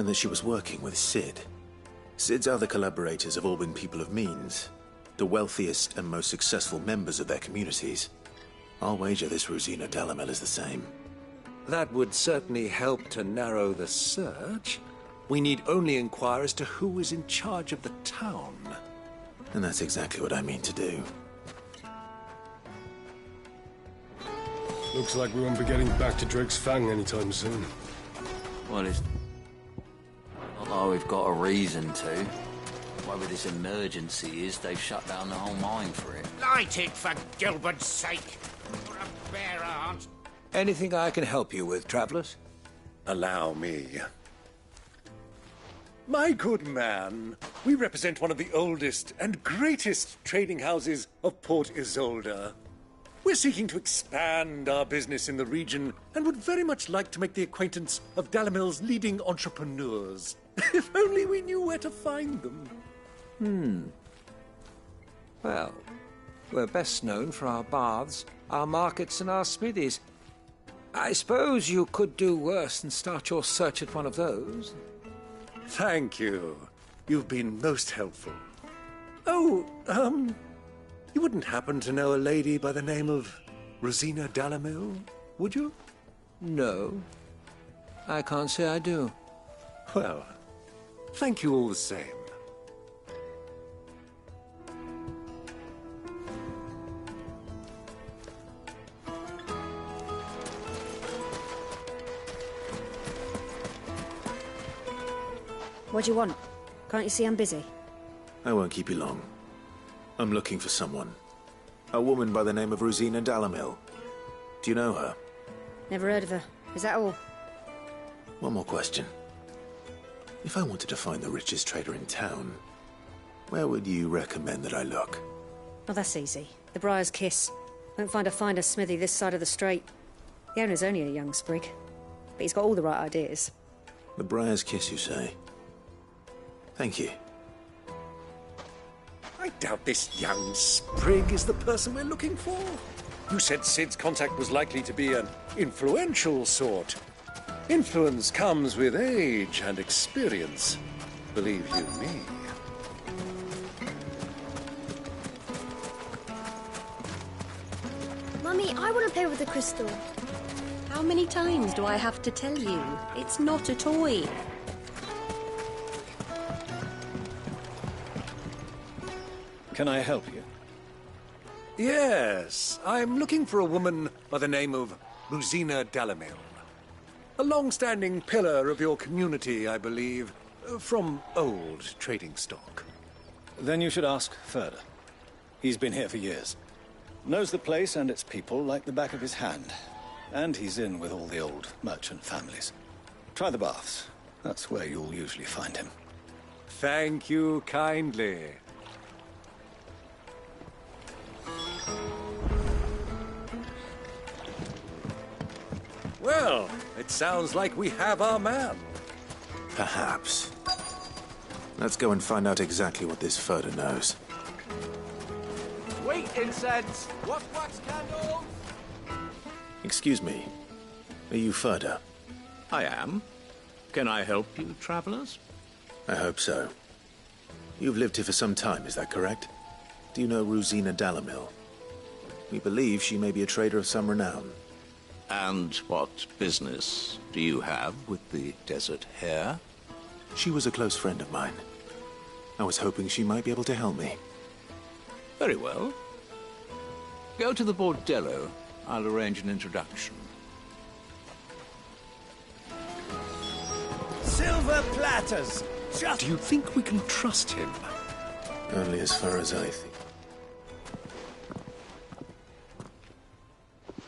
and that she was working with Sid. Sid's other collaborators have all been people of means, the wealthiest and most successful members of their communities. I'll wager this Rosina Delamel is the same. That would certainly help to narrow the search. We need only inquire as to who is in charge of the town. And that's exactly what I mean to do. Looks like we won't be getting back to Drake's Fang anytime soon. Well, it's not like we've got a reason to. Whatever this emergency is, they've shut down the whole mine for it. Light it, for Gilbert's sake! You're a bear, aunt. Anything I can help you with, travelers? Allow me. My good man, we represent one of the oldest and greatest trading houses of Port Isolde. We're seeking to expand our business in the region and would very much like to make the acquaintance of Dalamel's leading entrepreneurs. If only we knew where to find them. Well, we're best known for our baths, our markets, and our smithies. I suppose you could do worse than start your search at one of those. Thank you. You've been most helpful. Oh, you wouldn't happen to know a lady by the name of Rosina Delamel, would you? No, I can't say I do. Well, thank you all the same. What do you want? Can't you see I'm busy? I won't keep you long. I'm looking for someone. A woman by the name of Rosina Delamel. Do you know her? Never heard of her. Is that all? One more question. If I wanted to find the richest trader in town, where would you recommend that I look? Oh, that's easy. The Briar's Kiss. Won't find a finer smithy this side of the strait. The owner's only a young sprig, but he's got all the right ideas. The Briar's Kiss, you say? Thank you. I doubt this young sprig is the person we're looking for. You said Sid's contact was likely to be an influential sort. Influence comes with age and experience, believe you me. Mummy, I want to play with the crystal. How many times do I have to tell you? It's not a toy. Can I help you? Yes, I'm looking for a woman by the name of Rosina Delamel. A long-standing pillar of your community, I believe, from old trading stock. Then you should ask Furder. He's been here for years. Knows the place and its people like the back of his hand. And he's in with all the old merchant families. Try the baths. That's where you'll usually find him. Thank you kindly. Well, it sounds like we have our man. Perhaps. Let's go and find out exactly what this Furder knows. Wheat incense! What wax candles? Excuse me. Are you Furder? I am. Can I help you, travelers? I hope so. You've lived here for some time, is that correct? Do you know Rosina Delamel? We believe she may be a trader of some renown. And what business do you have with the desert hare? She was a close friend of mine. I was hoping she might be able to help me. Very well. Go to the bordello. I'll arrange an introduction. Silver platters! Do you think we can trust him? Only as far as I think.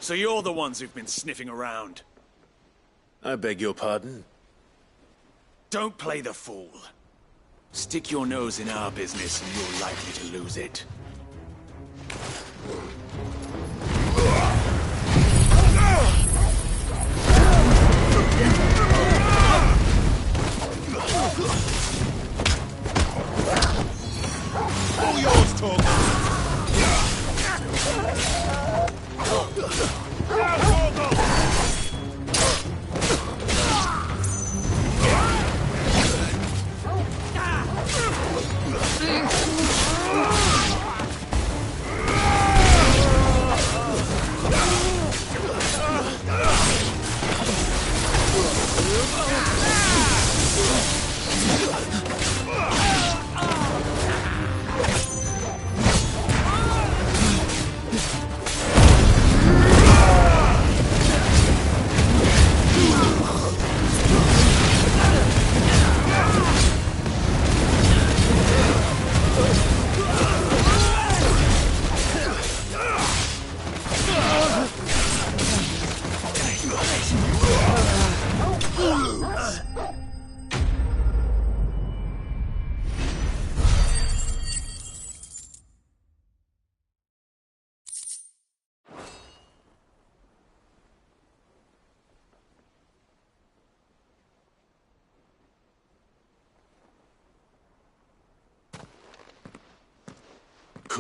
So you're the ones who've been sniffing around. I beg your pardon? Don't play the fool. Stick your nose in our business and you're likely to lose it. All yours, Torgal!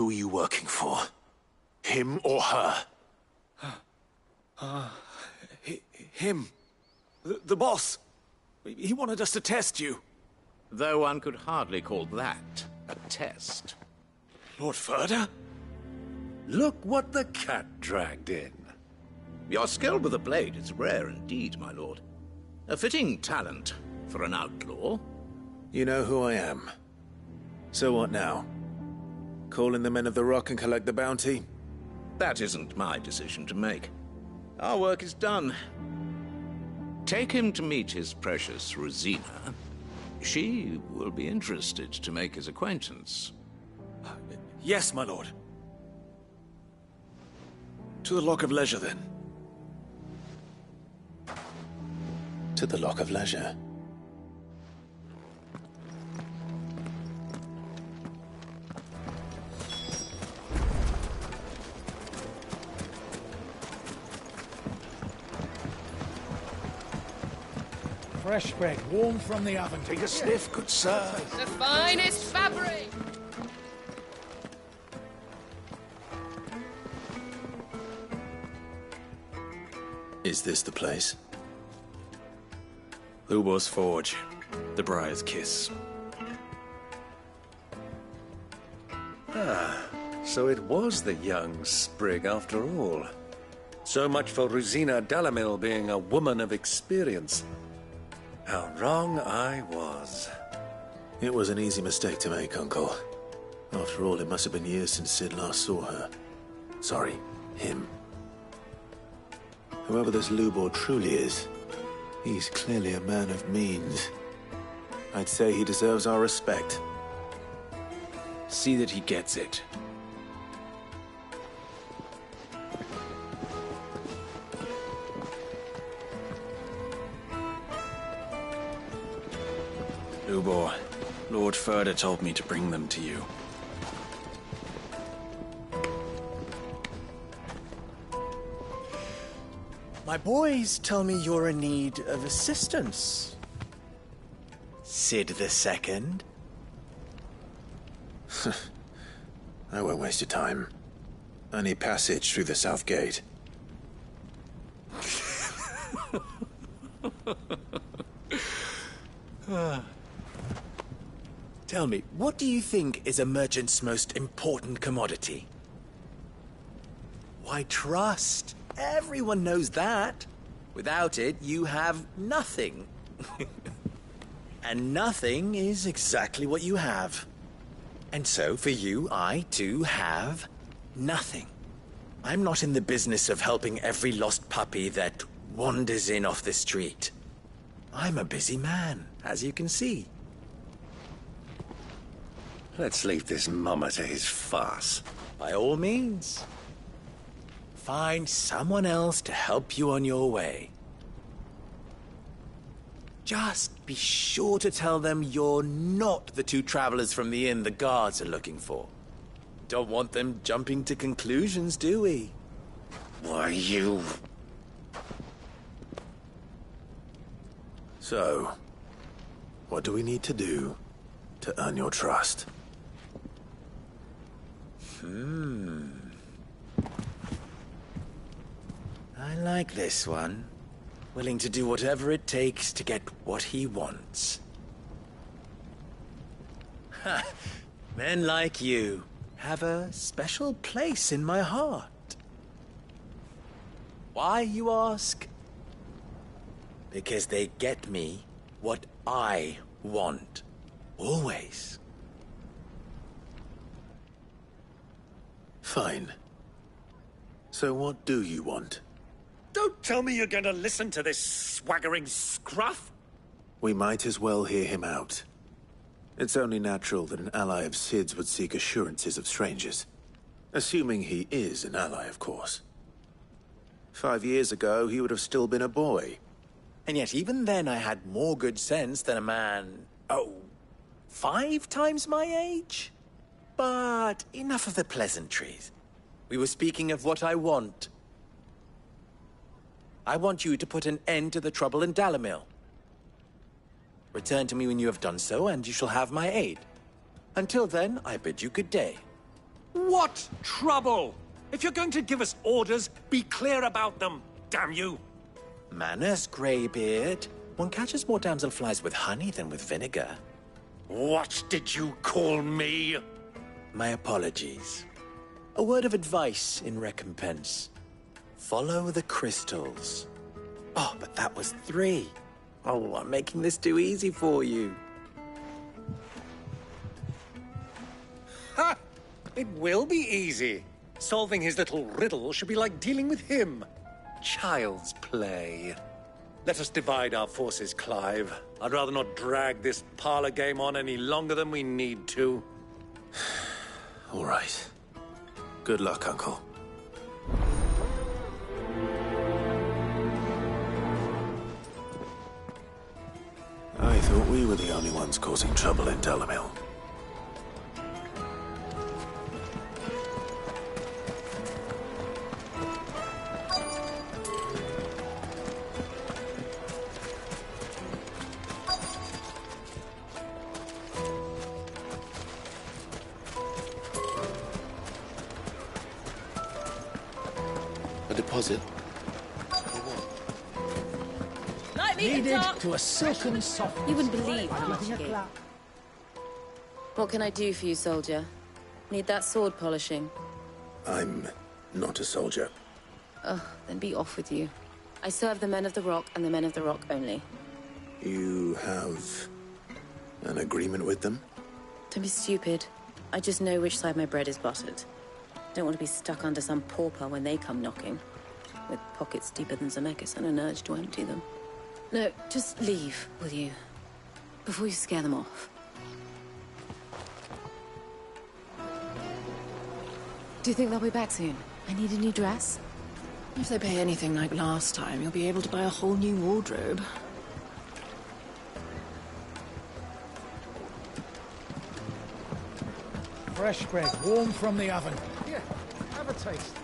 Who are you working for? Him or her? Him. The boss. He wanted us to test you. Though one could hardly call that a test. Lord Furder? Look what the cat dragged in. Your skill with the blade is rare indeed, my lord. A fitting talent for an outlaw. You know who I am. So what now? Call in the Men of the Rock and collect the bounty? That isn't my decision to make. Our work is done. Take him to meet his precious Rosina. She will be interested to make his acquaintance. Yes, my lord. To the Lock of Leisure, then. To the Lock of Leisure. Fresh bread, warm from the oven. Take a sniff, good sir. The finest fabric! Is this the place? Lubo's Forge. The Briar's Kiss. Ah, so it was the young sprig after all. So much for Rosina Dalamil being a woman of experience. How wrong I was. It was an easy mistake to make, Uncle. After all, it must have been years since Sid last saw her. Sorry, him. Whoever this Lubor truly is, he's clearly a man of means. I'd say he deserves our respect. See that he gets it. Lubor, Lord Furder told me to bring them to you. My boys tell me you're in need of assistance. Sid the Second? I won't waste your time. I need passage through the south gate. Tell me, what do you think is a merchant's most important commodity? Why, trust. Everyone knows that. Without it, you have nothing. And nothing is exactly what you have. And so, for you, I, too, have nothing. I'm not in the business of helping every lost puppy that wanders in off the street. I'm a busy man, as you can see. Let's leave this mummer to his farce. By all means. Find someone else to help you on your way. Just be sure to tell them you're not the two travelers from the inn the guards are looking for. Don't want them jumping to conclusions, do we? Why, you... So, what do we need to do to earn your trust? I like this one. Willing to do whatever it takes to get what he wants. Ha! Men like you have a special place in my heart. Why, you ask? Because they get me what I want. Always. Fine. So what do you want? Don't tell me you're going to listen to this swaggering scruff! We might as well hear him out. It's only natural that an ally of Sid's would seek assurances of strangers. Assuming he is an ally, of course. 5 years ago, he would have still been a boy. And yet even then I had more good sense than a man... 5 times my age? But enough of the pleasantries. We were speaking of what I want. I want you to put an end to the trouble in Dalamil. Return to me when you have done so, and you shall have my aid. Until then, I bid you good day. What trouble? If you're going to give us orders, be clear about them, damn you! Manners, Greybeard. One catches more damselflies with honey than with vinegar. What did you call me? My apologies. A word of advice in recompense. Follow the crystals. Oh, but that was 3. Oh, I'm making this too easy for you. Ha! It will be easy. Solving his little riddle should be like dealing with him. Child's play. Let us divide our forces, Clive. I'd rather not drag this parlor game on any longer than we need to. All right. Good luck, Uncle. I thought we were the only ones causing trouble in Dalamil. A deposit. Needed to a silken softness. You wouldn't believe how much you gave. What can I do for you, soldier? Need that sword polishing? I'm not a soldier. Ugh, then be off with you. I serve the men of the Rock and the men of the Rock only. You have an agreement with them? Don't be stupid. I just know which side my bread is buttered. Don't want to be stuck under some pauper when they come knocking. With pockets deeper than Zemeckis and an urge to empty them. No, just leave, will you? Before you scare them off. Do you think they'll be back soon? I need a new dress. If they pay anything like last time, you'll be able to buy a whole new wardrobe. Fresh bread, warm from the oven. Here, have a taste.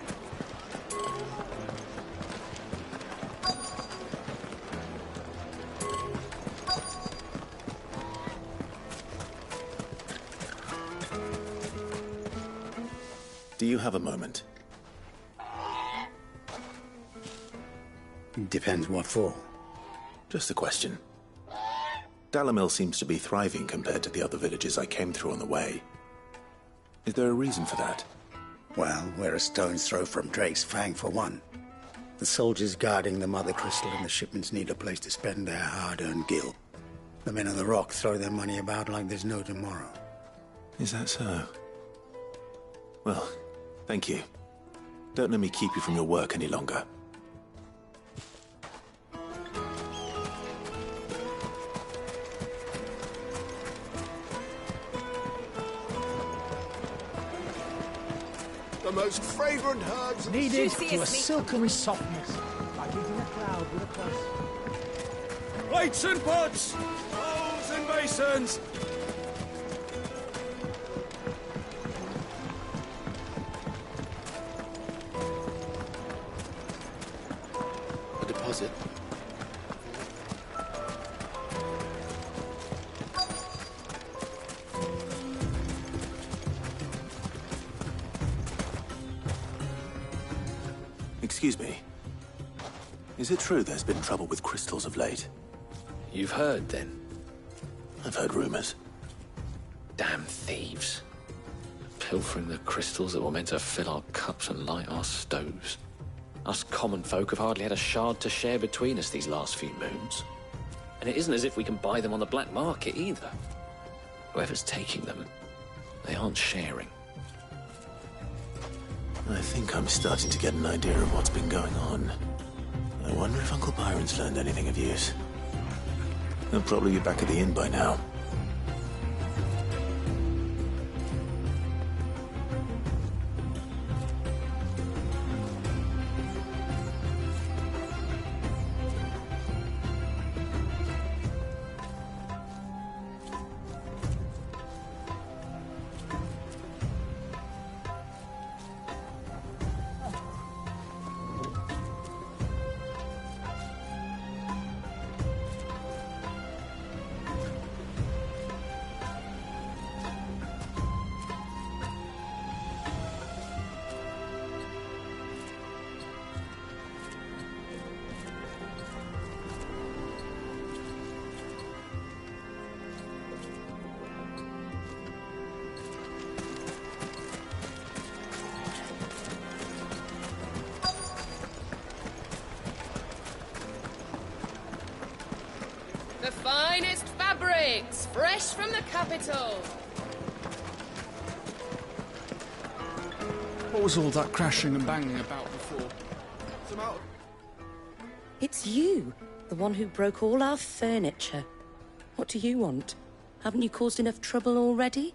Do you have a moment? Depends what for. Just a question. Dalamil seems to be thriving compared to the other villages I came through on the way. Is there a reason for that? Well, we're a stone's throw from Drake's Fang, for one. The soldiers guarding the Mother Crystal and the shipments need a place to spend their hard-earned gil. The men of the Rock throw their money about like there's no tomorrow. Is that so? Well, thank you. Don't let me keep you from your work any longer. The most fragrant herbs needed to a silken softness, like eating a cloud with a crust. Plates and pots! Bowls and basins! A deposit. Excuse me. Is it true there's been trouble with crystals of late? You've heard, then? I've heard rumors. Damn thieves. Pilfering the crystals that were meant to fill our cups and light our stoves. Us common folk have hardly had a shard to share between us these last few moons. And it isn't as if we can buy them on the black market either. Whoever's taking them, they aren't sharing. I think I'm starting to get an idea of what's been going on. I wonder if Uncle Byron's learned anything of use. He'll probably be back at the inn by now. Fresh from the capital. What was all that crashing and banging about before? It's you, the one who broke all our furniture. What do you want? Haven't you caused enough trouble already?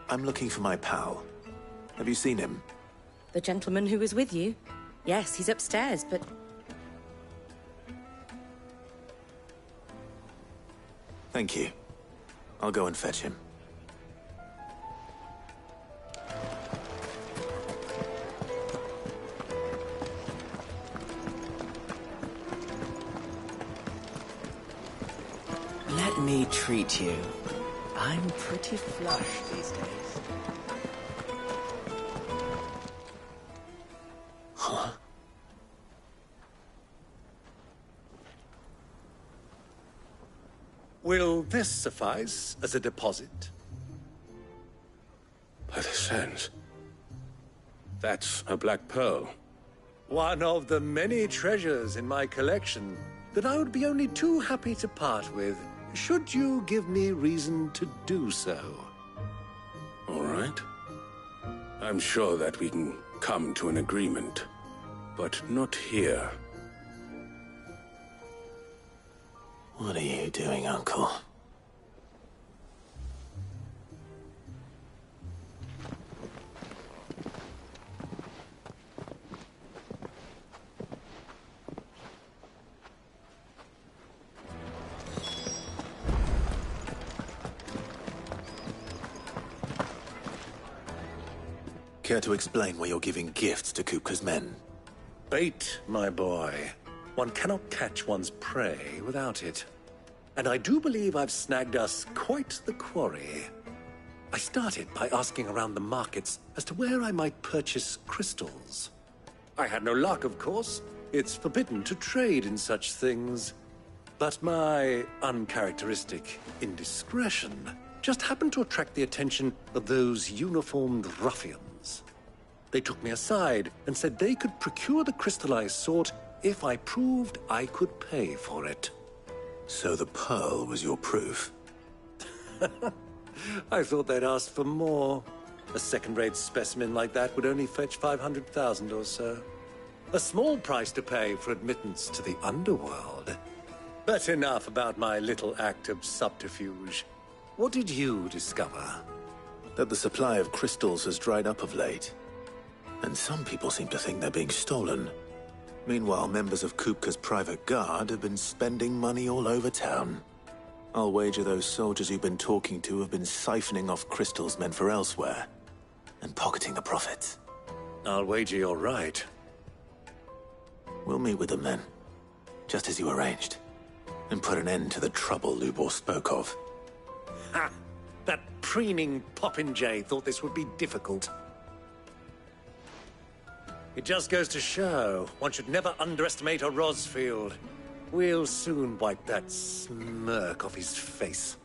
I'm looking for my pal. Have you seen him? The gentleman who was with you? Yes, he's upstairs, but... Thank you. I'll go and fetch him. Let me treat you. I'm pretty flush these days. Huh? Will this suffice as a deposit? By the sands. That's a black pearl. One of the many treasures in my collection that I would be only too happy to part with, should you give me reason to do so. All right. I'm sure that we can come to an agreement, but not here. What are you doing, Uncle? Care to explain why you're giving gifts to Kupka's men? Bait, my boy. One cannot catch one's prey without it. And I do believe I've snagged us quite the quarry. I started by asking around the markets as to where I might purchase crystals. I had no luck, of course. It's forbidden to trade in such things. But my uncharacteristic indiscretion just happened to attract the attention of those uniformed ruffians. They took me aside and said they could procure the crystal I sought if I proved I could pay for it. So the pearl was your proof? I thought they'd asked for more. A second-rate specimen like that would only fetch 500,000 or so. A small price to pay for admittance to the underworld. But enough about my little act of subterfuge. What did you discover? That the supply of crystals has dried up of late. And some people seem to think they're being stolen. Meanwhile, members of Kupka's private guard have been spending money all over town. I'll wager those soldiers you've been talking to have been siphoning off crystals meant for elsewhere, and pocketing the profits. I'll wager you're right. We'll meet with them then, just as you arranged, and put an end to the trouble Lubor spoke of. Ha! That preening popinjay thought this would be difficult. It just goes to show, one should never underestimate a Rosfield. We'll soon wipe that smirk off his face.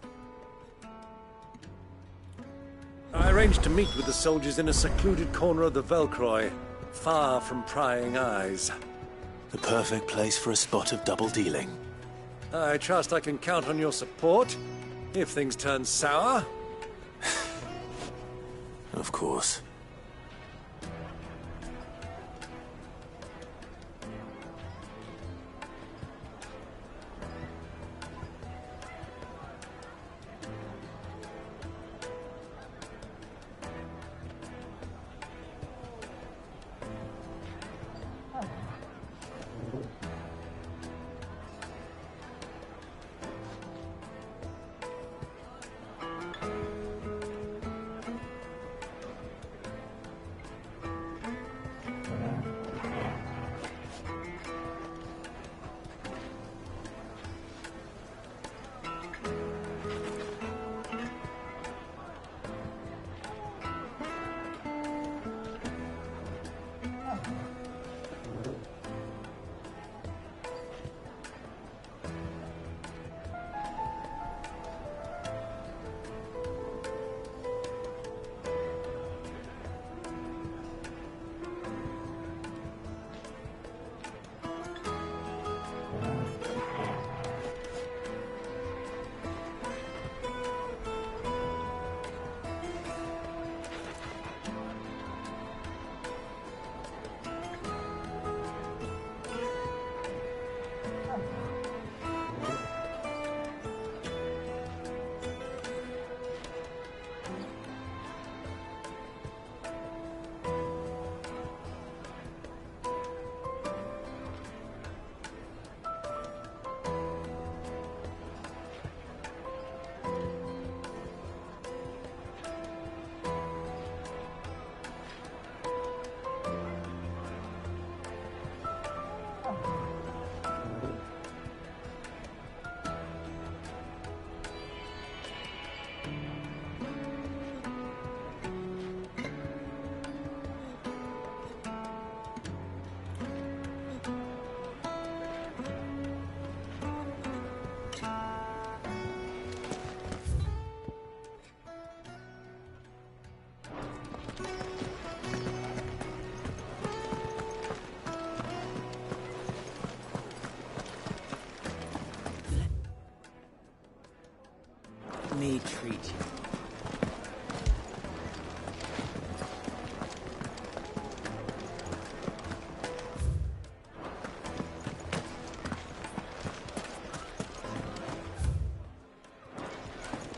I arranged to meet with the soldiers in a secluded corner of the Velcroy, far from prying eyes. The perfect place for a spot of double dealing. I trust I can count on your support, if things turn sour. Of course. Me treat you.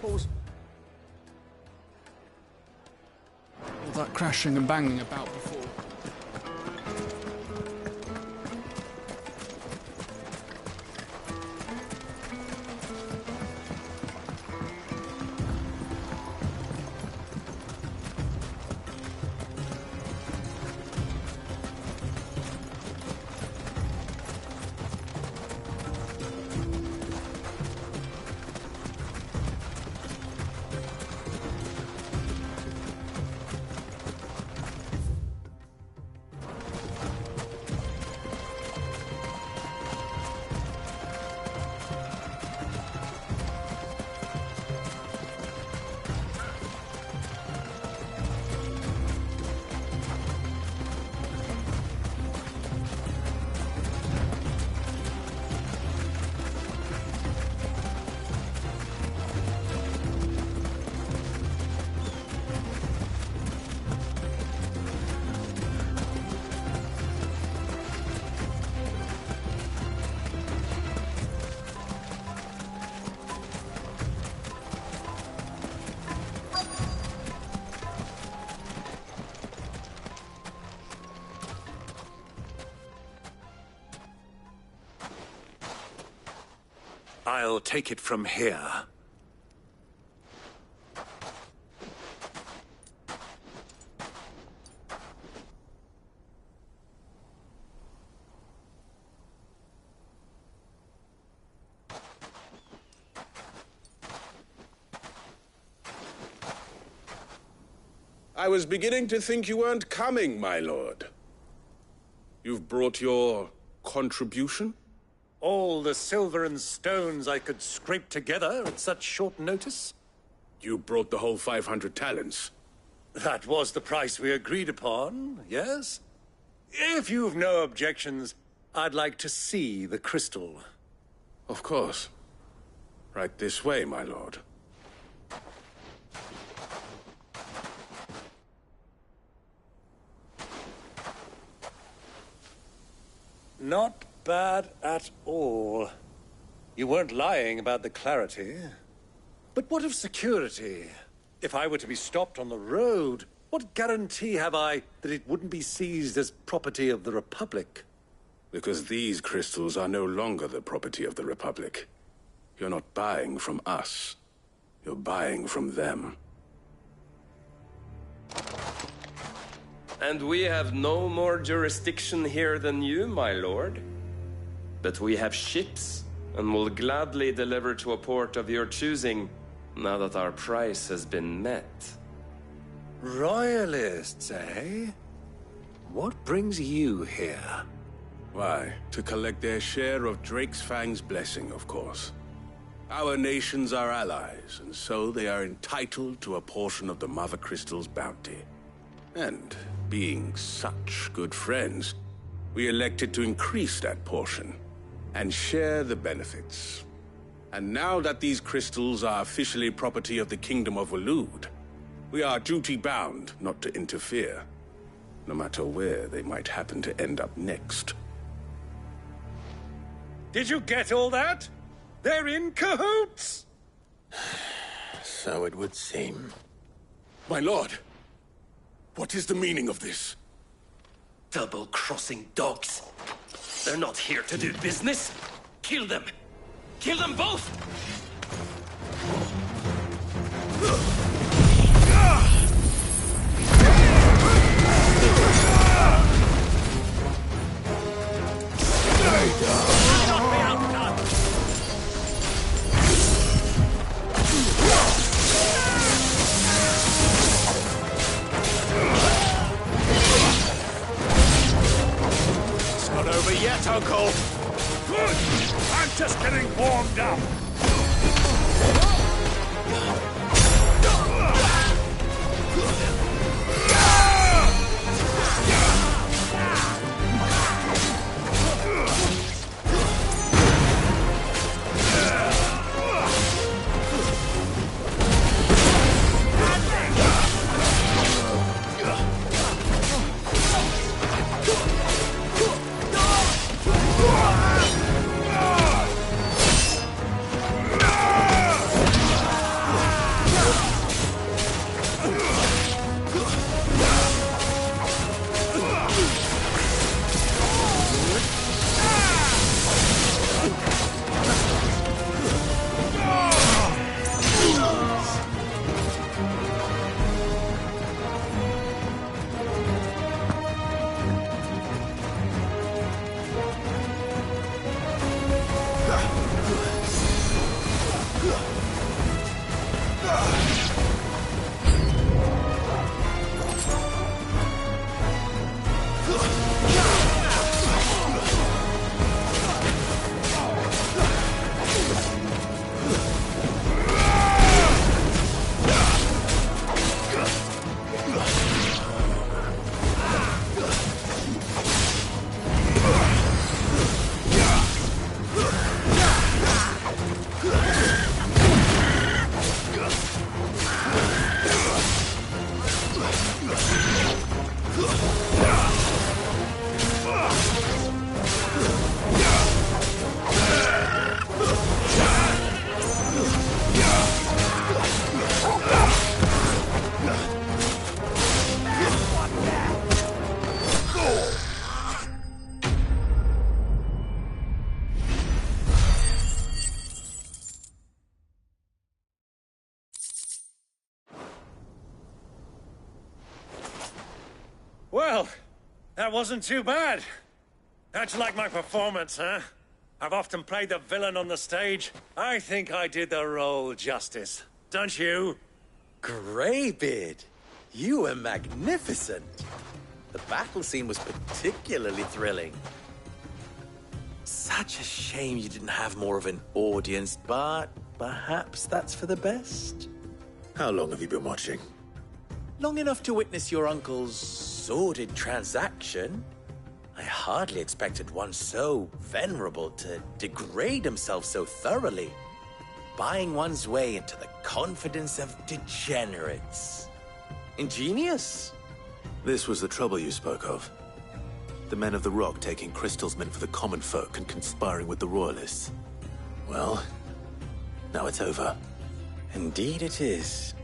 Pause. All that crashing and banging about before. I'll take it from here. I was beginning to think you weren't coming, my lord. You've brought your contribution? All the silver and stones I could scrape together at such short notice? You brought the whole 500 talents. That was the price we agreed upon, yes? If you've no objections, I'd like to see the crystal. Of course. Right this way, my lord. Not bad at all. You weren't lying about the clarity. But what of security? If I were to be stopped on the road, what guarantee have I that it wouldn't be seized as property of the Republic? Because these crystals are no longer the property of the Republic. You're not buying from us. You're buying from them. And we have no more jurisdiction here than you, my lord. But we have ships, and will gladly deliver to a port of your choosing, now that our price has been met. Royalists, eh? What brings you here? Why, to collect their share of Drake's Fang's blessing, of course. Our nations are allies, and so they are entitled to a portion of the Mother Crystal's bounty. And, being such good friends, we elected to increase that portion and share the benefits. And now that these crystals are officially property of the Kingdom of Waloed, we are duty-bound not to interfere, no matter where they might happen to end up next. Did you get all that? They're in cahoots! So it would seem. My lord, what is the meaning of this? Double-crossing dogs. They're not here to do business. Kill them. Kill them both! Uncle! Good! I'm just getting warmed up! Well, that wasn't too bad. How'd you like my performance, huh? I've often played the villain on the stage. I think I did the role justice. Don't you? Greybeard, you were magnificent. The battle scene was particularly thrilling. Such a shame you didn't have more of an audience, but perhaps that's for the best. How long have you been watching? Long enough to witness your uncle's sordid transaction. I hardly expected one so venerable to degrade himself so thoroughly, buying one's way into the confidence of degenerates. Ingenious. This was the trouble you spoke of. The men of the Rock taking crystals meant for the common folk and conspiring with the Royalists. Well, now it's over. Indeed it is.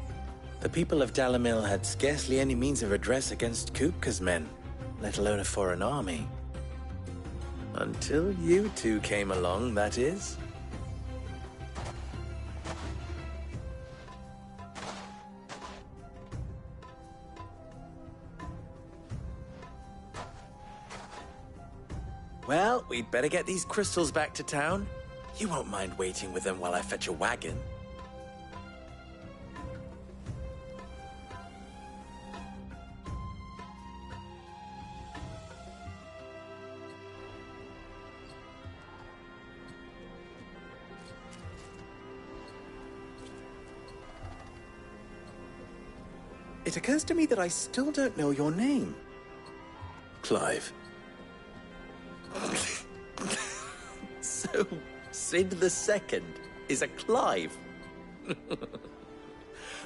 The people of Dalamil had scarcely any means of redress against Kupka's men, let alone a foreign army. Until you two came along, that is. Well, we'd better get these crystals back to town. You won't mind waiting with them while I fetch a wagon. It occurs to me that I still don't know your name. Clive. So, Sid the Second is a Clive?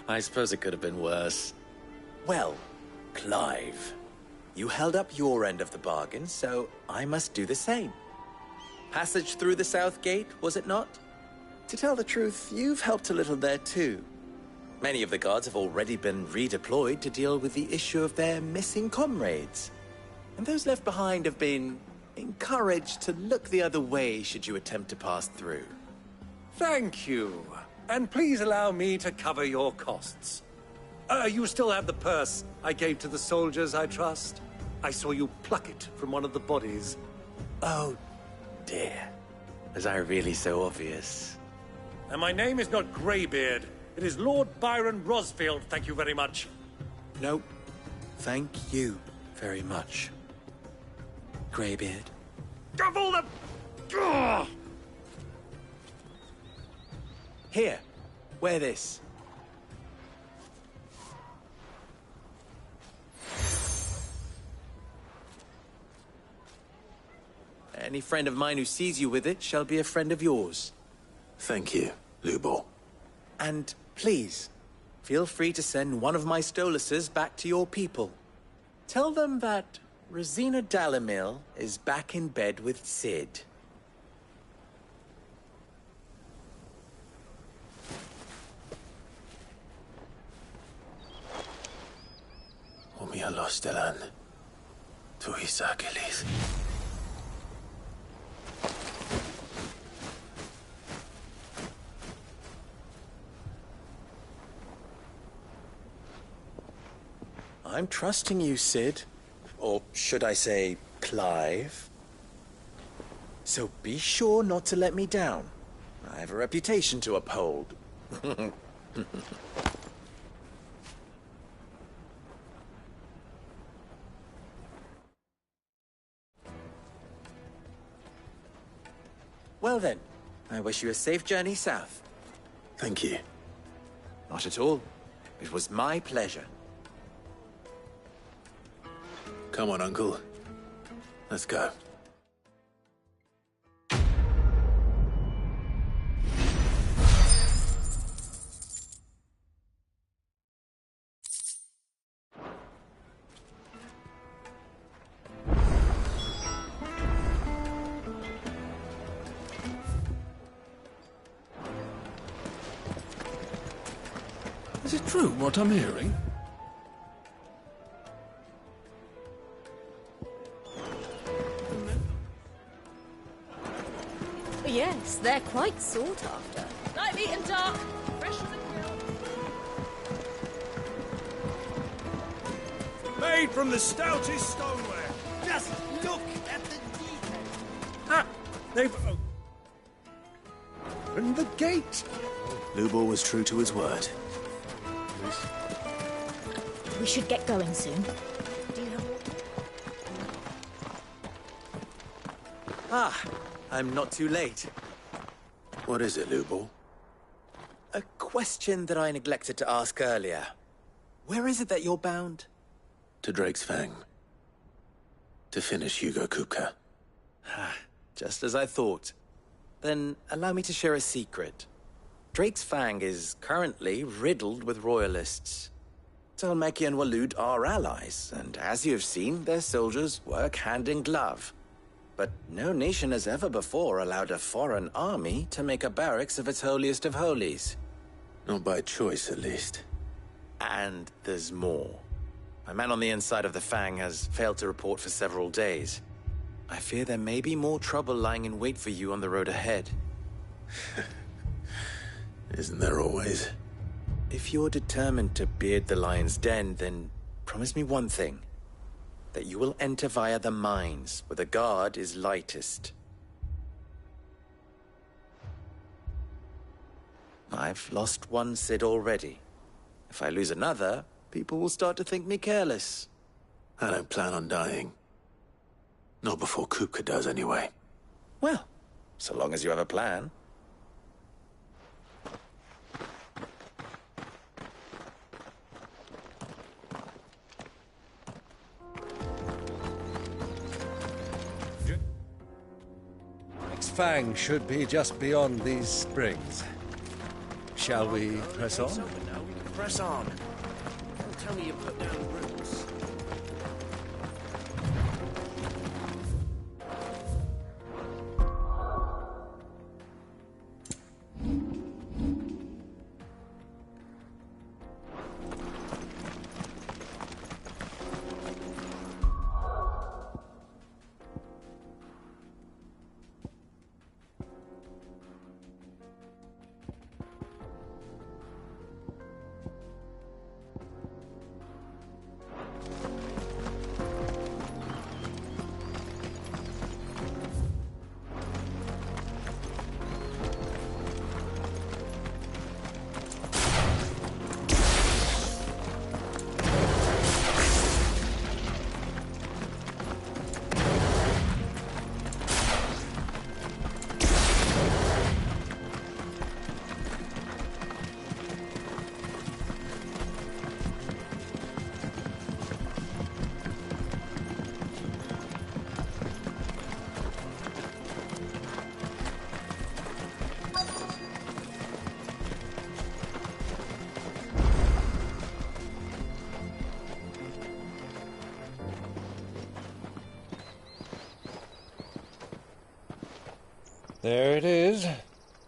I suppose it could have been worse. Well, Clive, you held up your end of the bargain, so I must do the same. Passage through the South Gate, was it not? To tell the truth, you've helped a little there too. Many of the guards have already been redeployed to deal with the issue of their missing comrades. And those left behind have been encouraged to look the other way should you attempt to pass through. Thank you. And please allow me to cover your costs. You still have the purse I gave to the soldiers, I trust? I saw you pluck it from one of the bodies. Oh, dear. Was I really so obvious? And my name is not Greybeard. It is Lord Byron Rosfield, thank you very much. No, thank you very much, Greybeard. Of all the... Ugh! Here, wear this. Any friend of mine who sees you with it shall be a friend of yours. Thank you, Lubor. And please, feel free to send one of my Stoluses back to your people. Tell them that Rosina Dalamil is back in bed with Sid. Umialos Delan. Tuhisakelis. I'm trusting you, Sid. Or should I say, Clive? So be sure not to let me down. I have a reputation to uphold. Well then, I wish you a safe journey south. Thank you. Not at all. It was my pleasure. Come on, Uncle. Let's go. Is it true what I'm hearing? Yes, they're quite sought after. Light meat and dark. Fresh from the grill. Made from the stoutest stoneware. Just look at the detail. Ah! They've opened the gate. Lubor was true to his word. We should get going soon. Do you have Ah, I'm not too late. What is it, Lubor? A question that I neglected to ask earlier. Where is it that you're bound? To Drake's Fang. To finish Hugo Kupka. Just as I thought. Then allow me to share a secret. Drake's Fang is currently riddled with royalists. Talmeki and Walud are allies, and as you have seen, their soldiers work hand in glove. But no nation has ever before allowed a foreign army to make a barracks of its holiest of holies. Not by choice, at least. And there's more. My man on the inside of the Fang has failed to report for several days. I fear there may be more trouble lying in wait for you on the road ahead. Isn't there always? If you're determined to beard the lion's den, then promise me one thing. That you will enter via the mines, where the guard is lightest. I've lost one Sid already. If I lose another, people will start to think me careless. I don't plan on dying. Not before Kupka does, anyway. Well, so long as you have a plan. Fang should be just beyond these springs. Shall we press on? Now we can press on. Don't tell me you put down roots. There it is.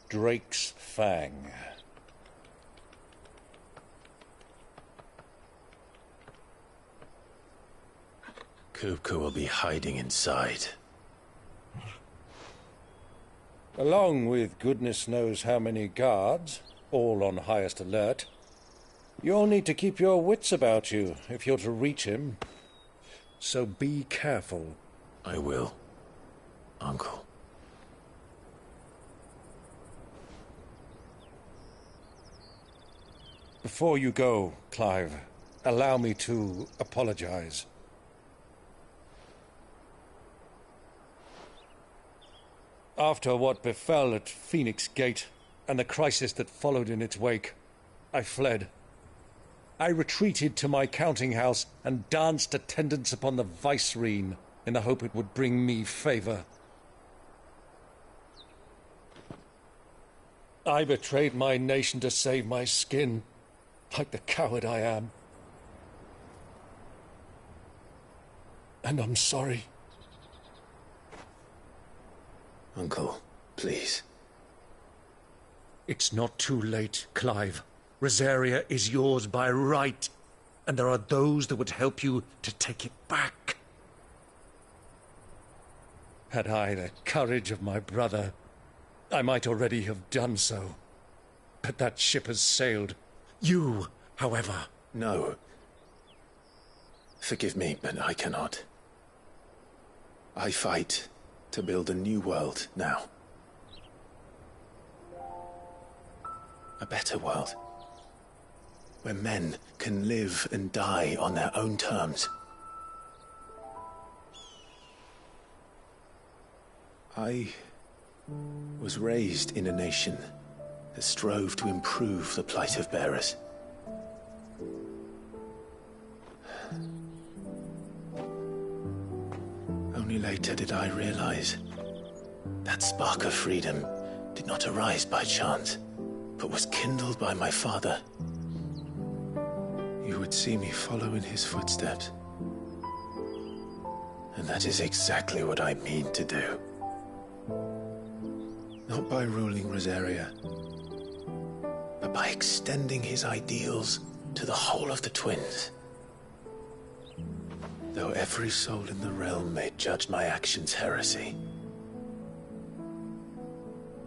Drake's Fang. Kupka will be hiding inside. Along with goodness knows how many guards, all on highest alert. You'll need to keep your wits about you if you're to reach him. So be careful. I will, Uncle. Before you go, Clive, allow me to apologize. After what befell at Phoenix Gate and the crisis that followed in its wake, I fled. I retreated to my counting house and danced attendance upon the vicereine in the hope it would bring me favor. I betrayed my nation to save my skin, like the coward I am. And I'm sorry. Uncle, please. It's not too late, Clive. Rosaria is yours by right, and there are those that would help you to take it back. Had I the courage of my brother, I might already have done so. But that ship has sailed. You, however... No. Forgive me, but I cannot. I fight to build a new world now. A better world. Where men can live and die on their own terms. I was raised in a nation that strove to improve the plight of bearers. Only later did I realize that spark of freedom did not arise by chance, but was kindled by my father. You would see me follow in his footsteps. And that is exactly what I mean to do. Not by ruling Rosaria, but by extending his ideals to the whole of the twins. Though every soul in the realm may judge my actions heresy,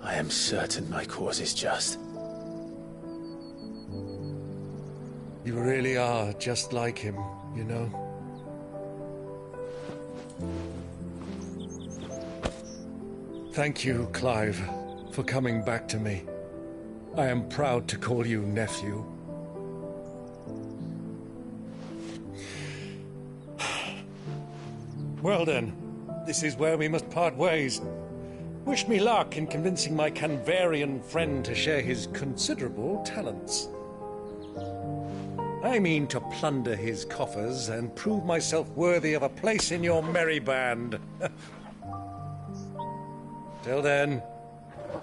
I am certain my cause is just. You really are just like him, you know? Thank you, Clive, for coming back to me. I am proud to call you nephew. Well then, this is where we must part ways. Wish me luck in convincing my Canvarian friend to share his considerable talents. I mean to plunder his coffers and prove myself worthy of a place in your merry band. Till then,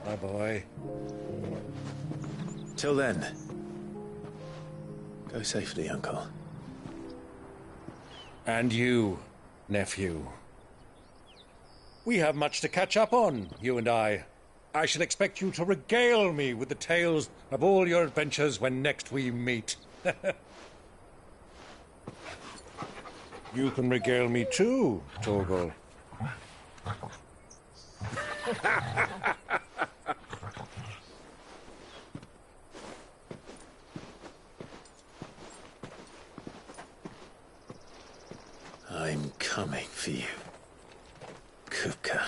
my boy. Till then, go safely, Uncle. And you, nephew. We have much to catch up on, you and I. I shall expect you to regale me with the tales of all your adventures when next we meet. You can regale me too, Torgal. I'm coming for you, Kupka.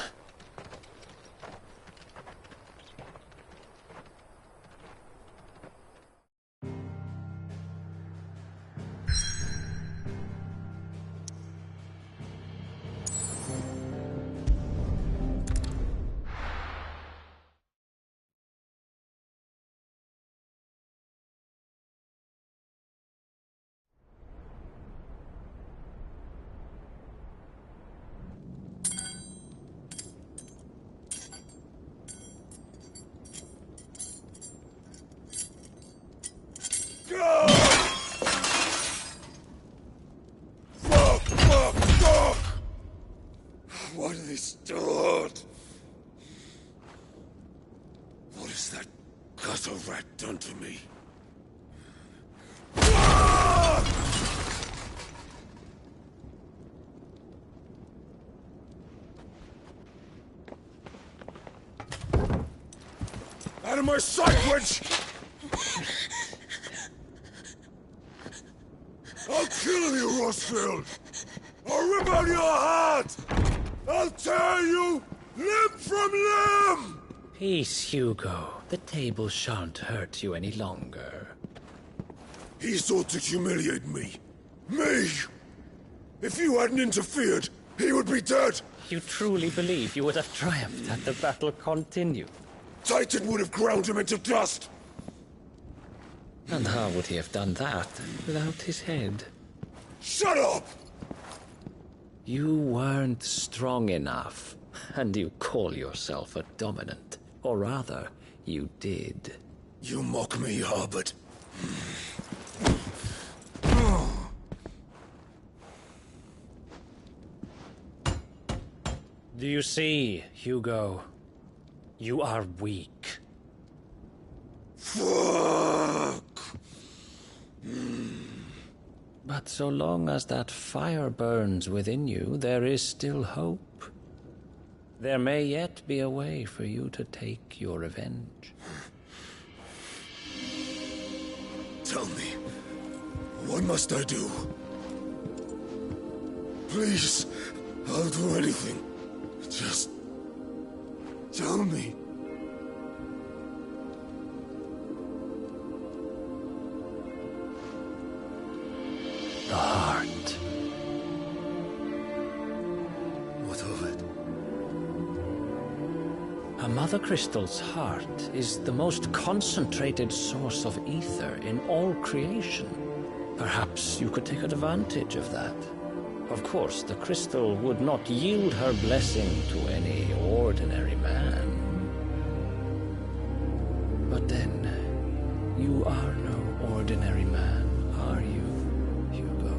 that done to me? Out of my sight, witch! I'll kill you, Rossfield! I'll rip out your heart! I'll tear you limb from limb! Peace, Hugo. The table shan't hurt you any longer. He sought to humiliate me. Me! If you hadn't interfered, he would be dead! You truly believe you would have triumphed had the battle continued? Titan would have ground him into dust! And how would he have done that without his head? Shut up! You weren't strong enough, and you call yourself a dominant. Or rather, you did. You mock me, Harbert. Do you see, Hugo? You are weak. Fuck! But so long as that fire burns within you, there is still hope. There may yet be a way for you to take your revenge. Tell me, what must I do? Please, I'll do anything. Just tell me. The heart. What of it? A mother crystal's heart is the most concentrated source of ether in all creation. Perhaps you could take advantage of that. Of course, the crystal would not yield her blessing to any ordinary man. But then, you are no ordinary man, are you, Hugo?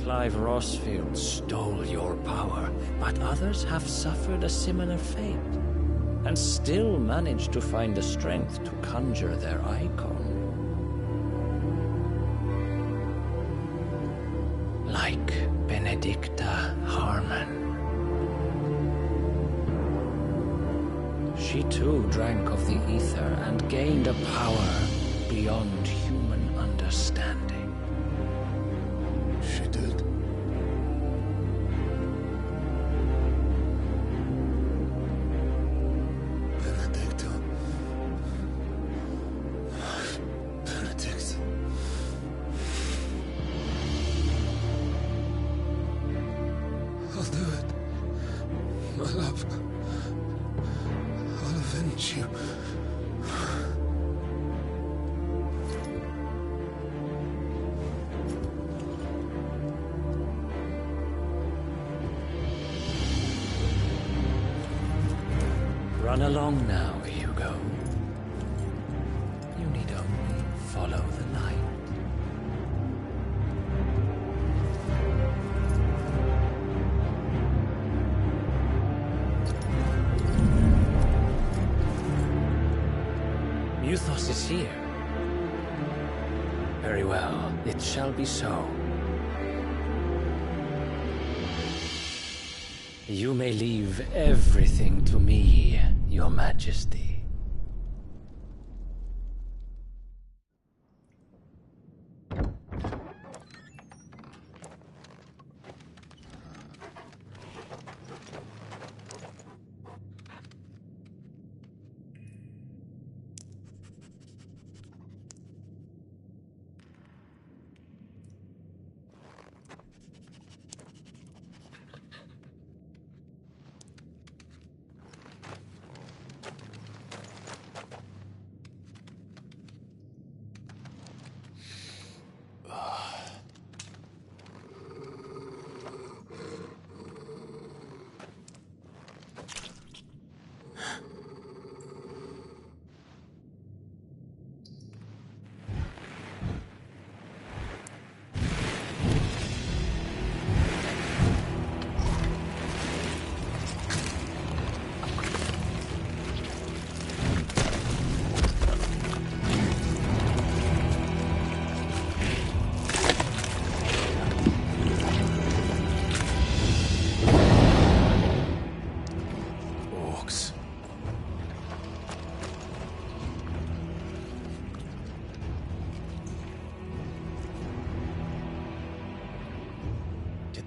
Clive Rossfield stole your power, but others have suffered a similar fate, and still managed to find the strength to conjure their icon. Like Benedicta Harmon. She too drank of the ether and gained a power beyond human understanding. She did. Benedicta. Benedict. I'll do it. My love. I'll avenge you. Run along now, Hugo. You need only follow the light. Muthos is here. Very well, it shall be so. You may leave everything to me, Your Majesty.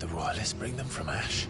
the Royalists bring them from Ash?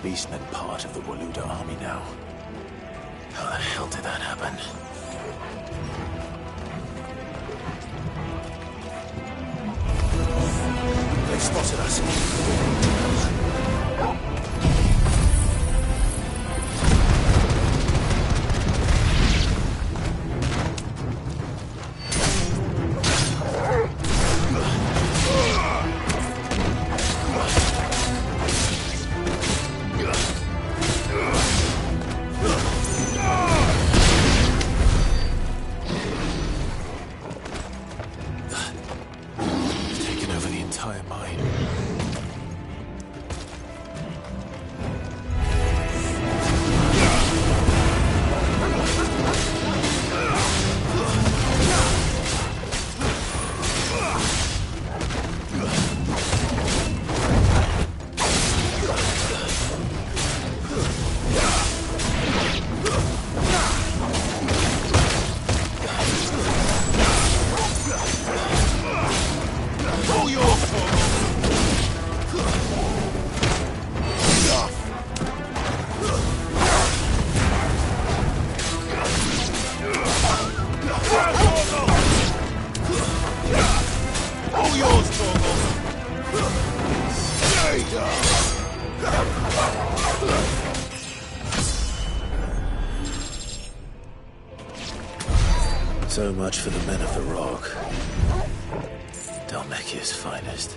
beastmen part of the Waluda army now? How the hell did that happen? They've spotted us. Taken over the entire mine. So much for the men of the Rock. Dalmekia's finest.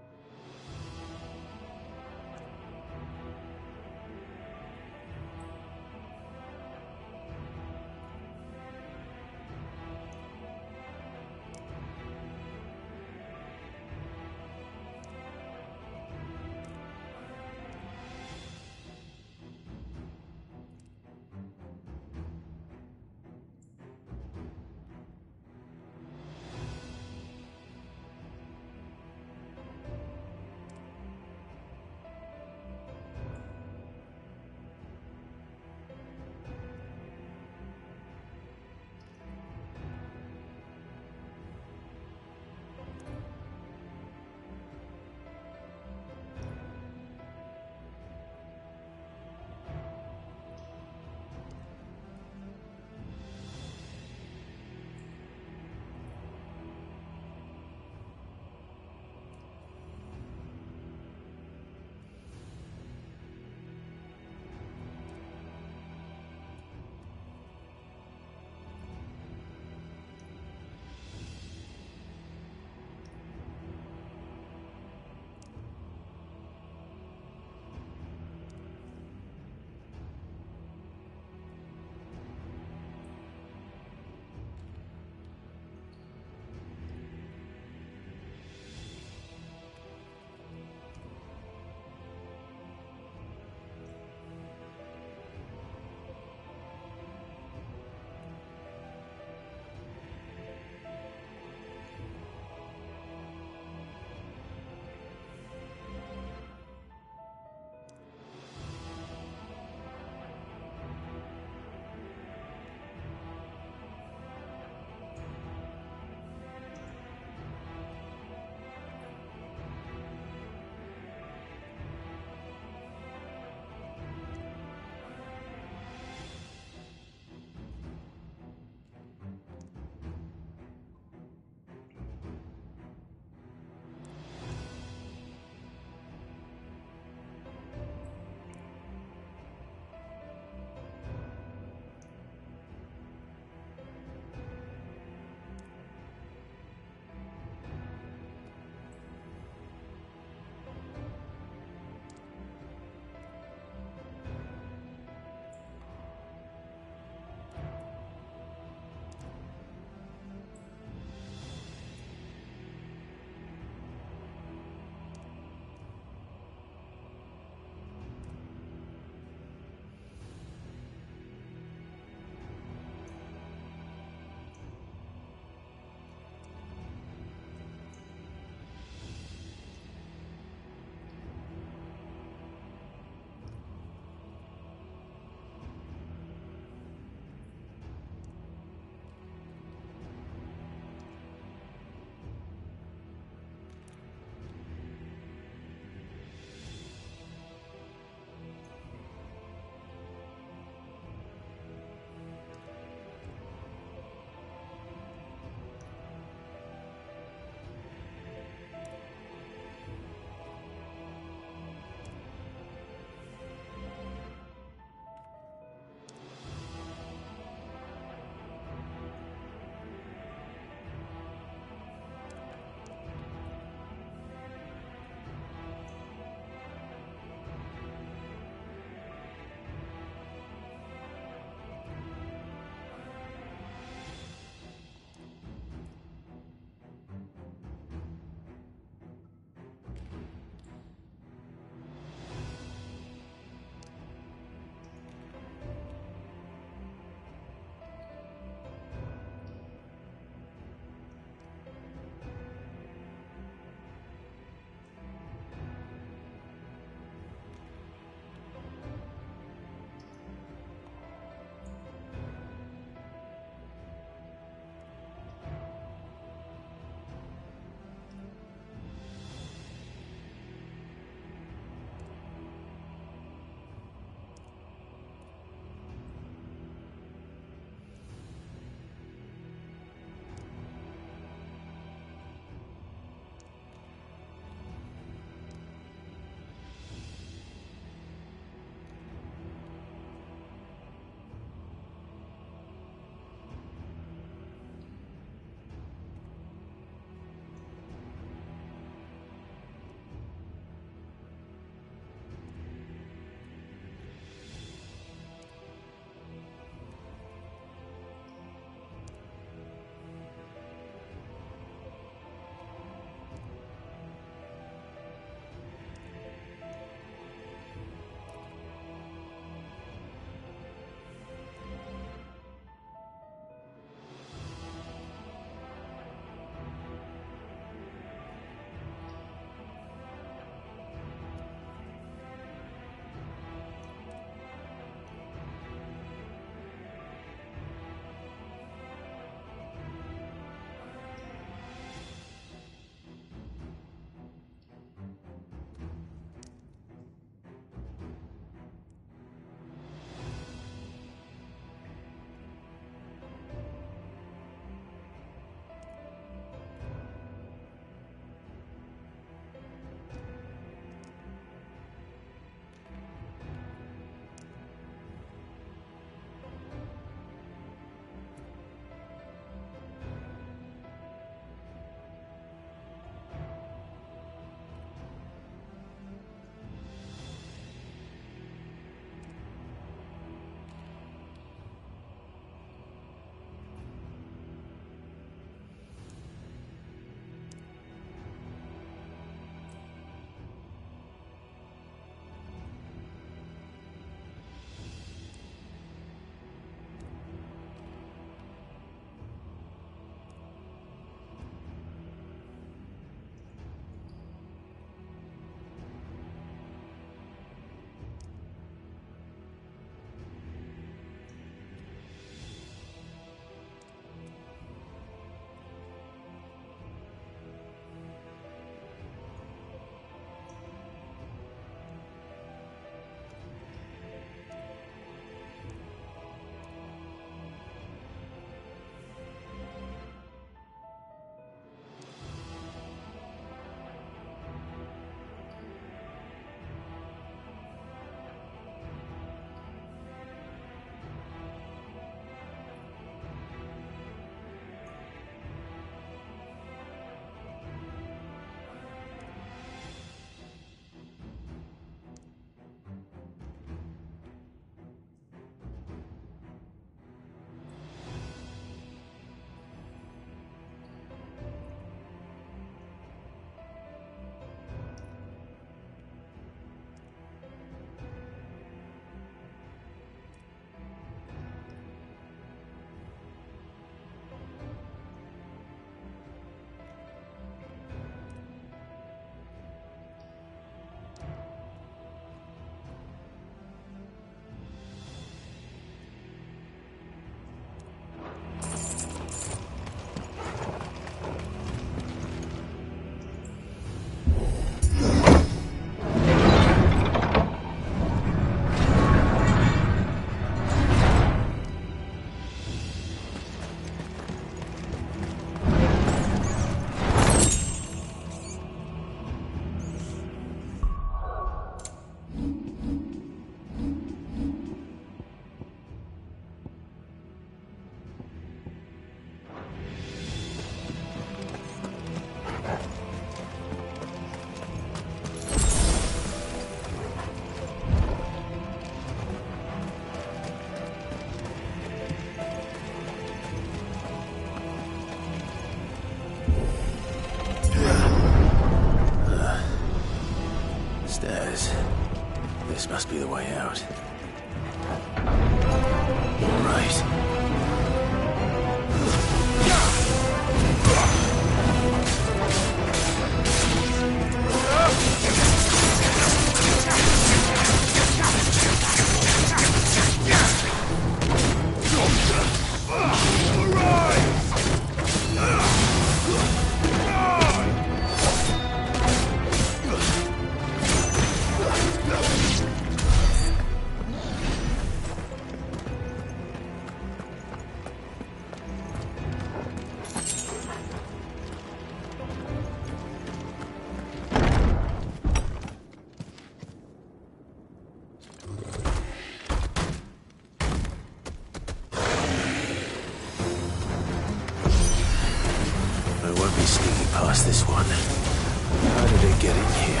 be sneaking past this one. How did it get in here?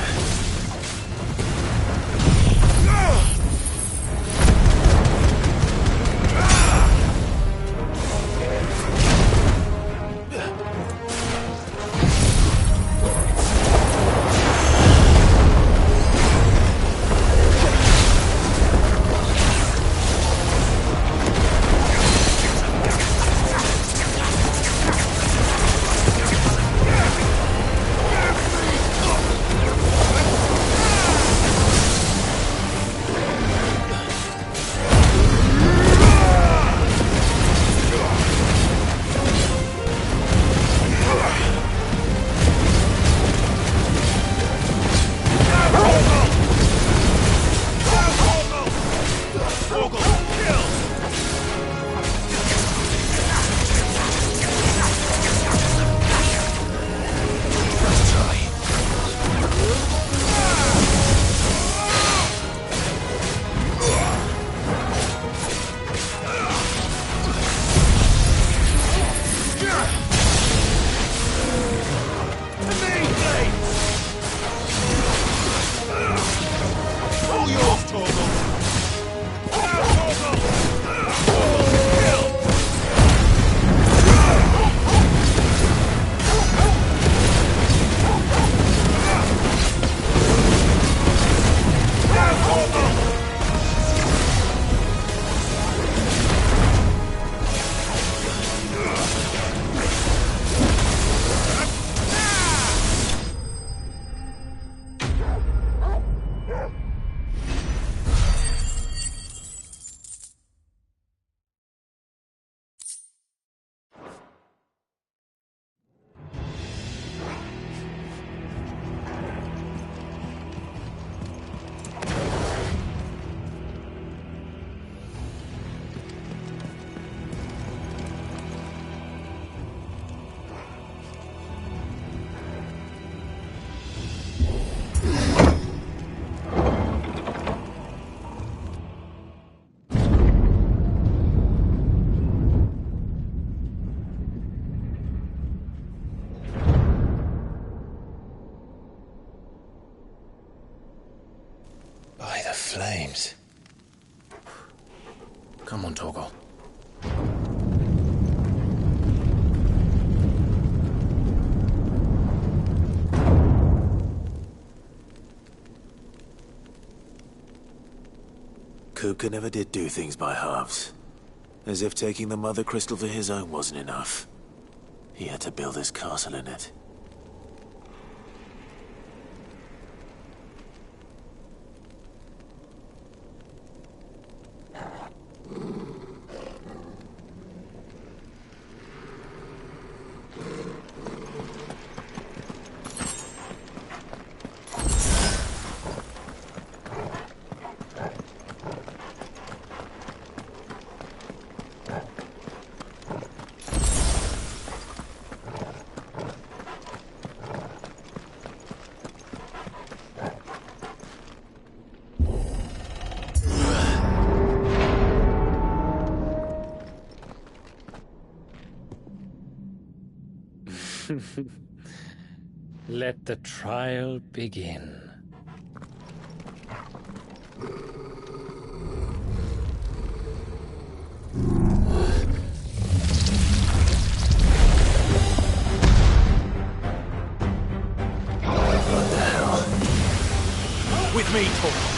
By the flames. Come on, Torgal. Kupka never did do things by halves. As if taking the Mother Crystal for his own wasn't enough. He had to build his castle in it. Let the trial begin. What the hell? With me, Torgal.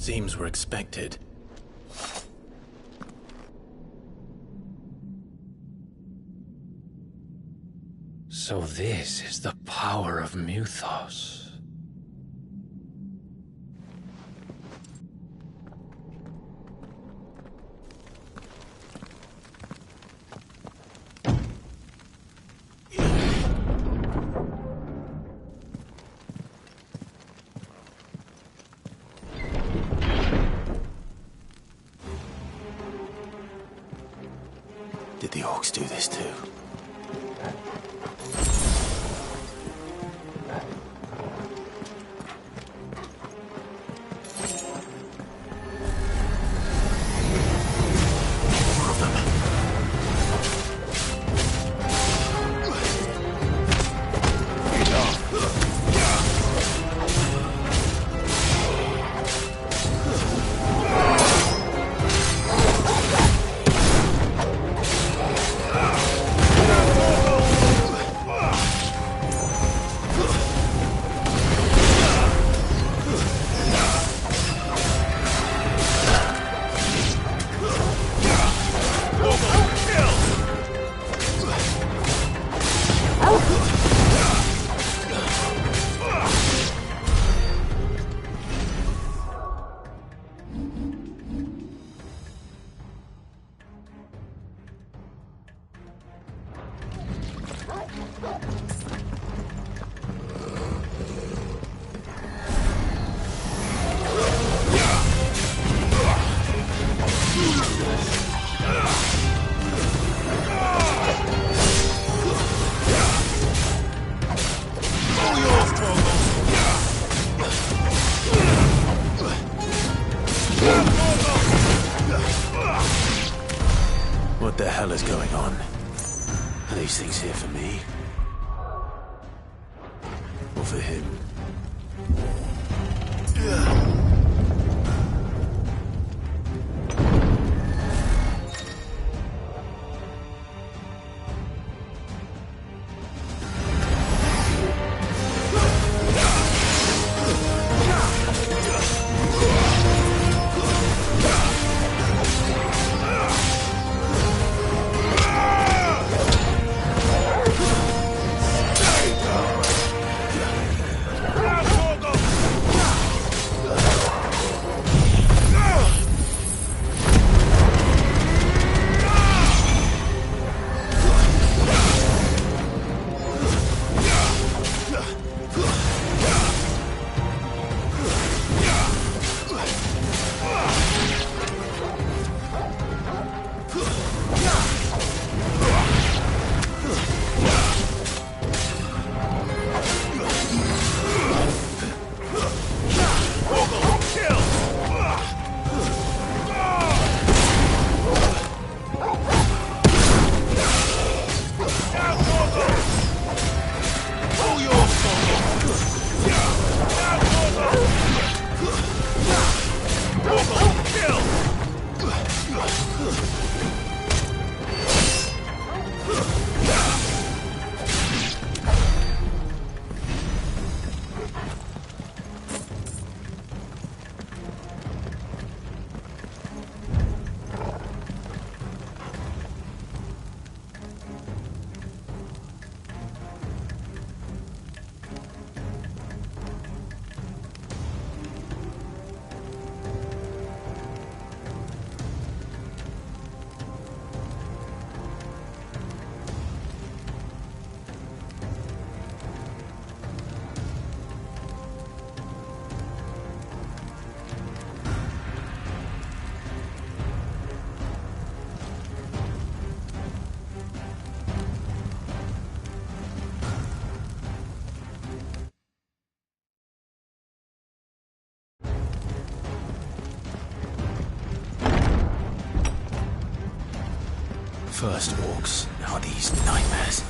Seems we're expected. So this is the power of Muthos. Did the orcs do this too? What the hell is going on? Are these things here for me? Or for him? First orcs, now these nightmares.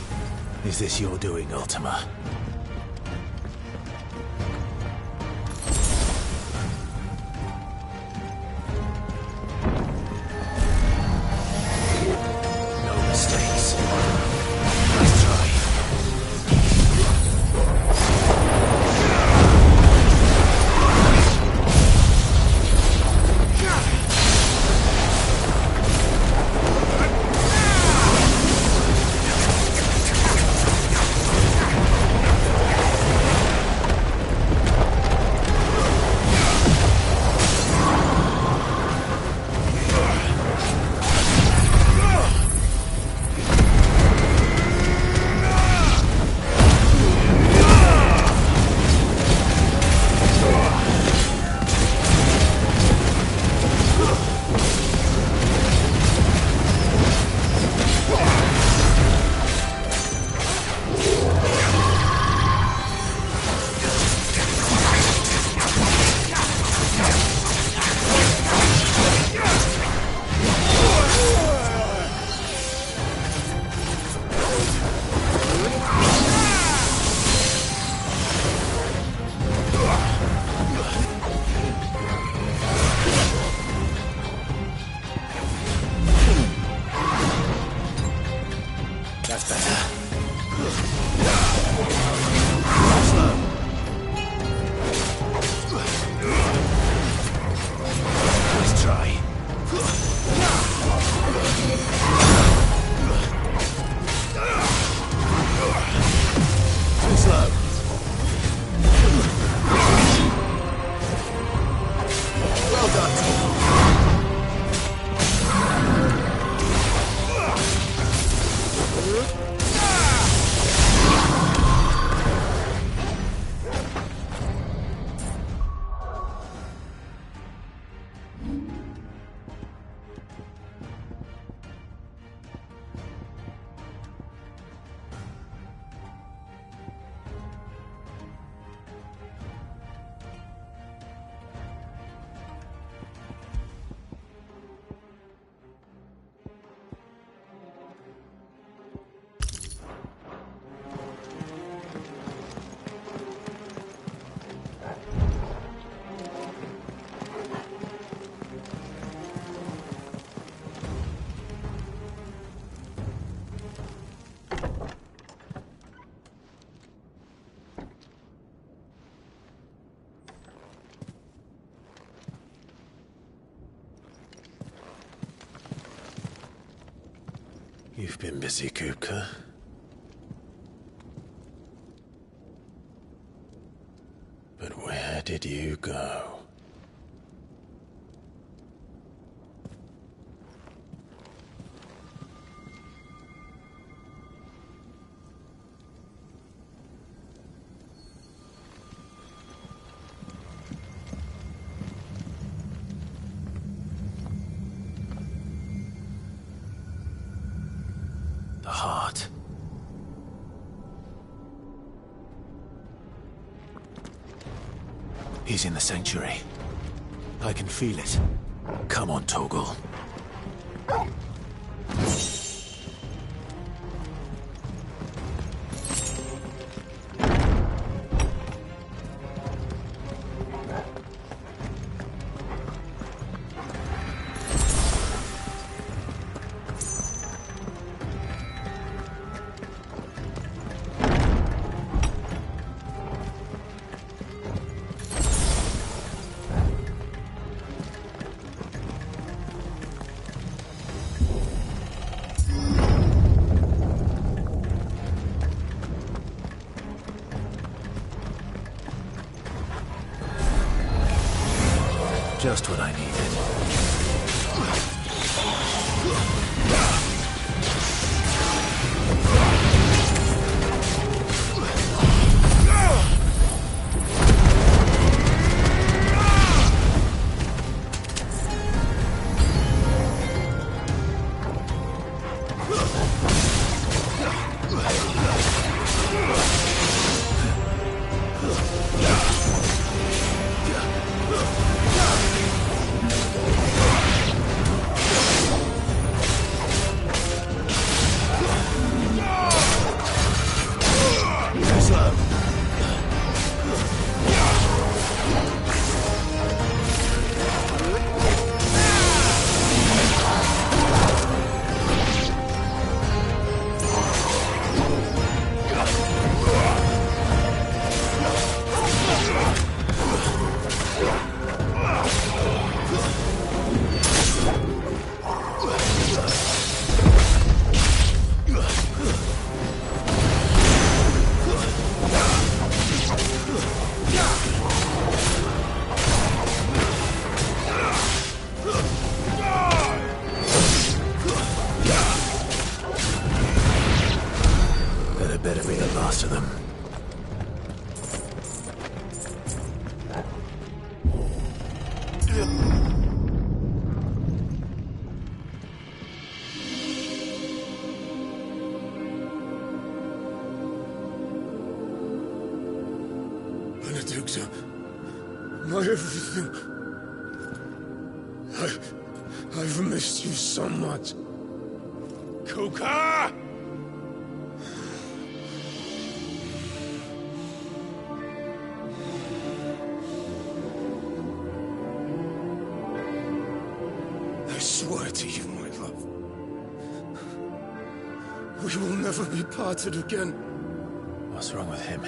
Is this your doing, Ultima? No mistakes. Let's try. You've been busy, Kupka. But where did you go? The heart. He's in the sanctuary. I can feel it. Come on, Torgal. Just what I needed. Better be the last of them. Benedicta, my everything. I've missed you so much. Kuka! I swear to you, my love, we will never be parted again. What's wrong with him?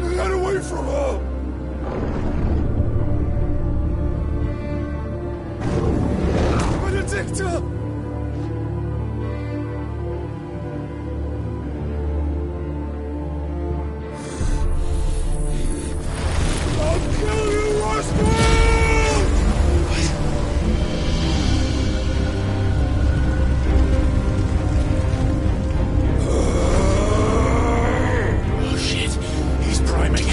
You got away from her! Benedicta! I'll kill you, Roscoe! Oh shit, he's priming.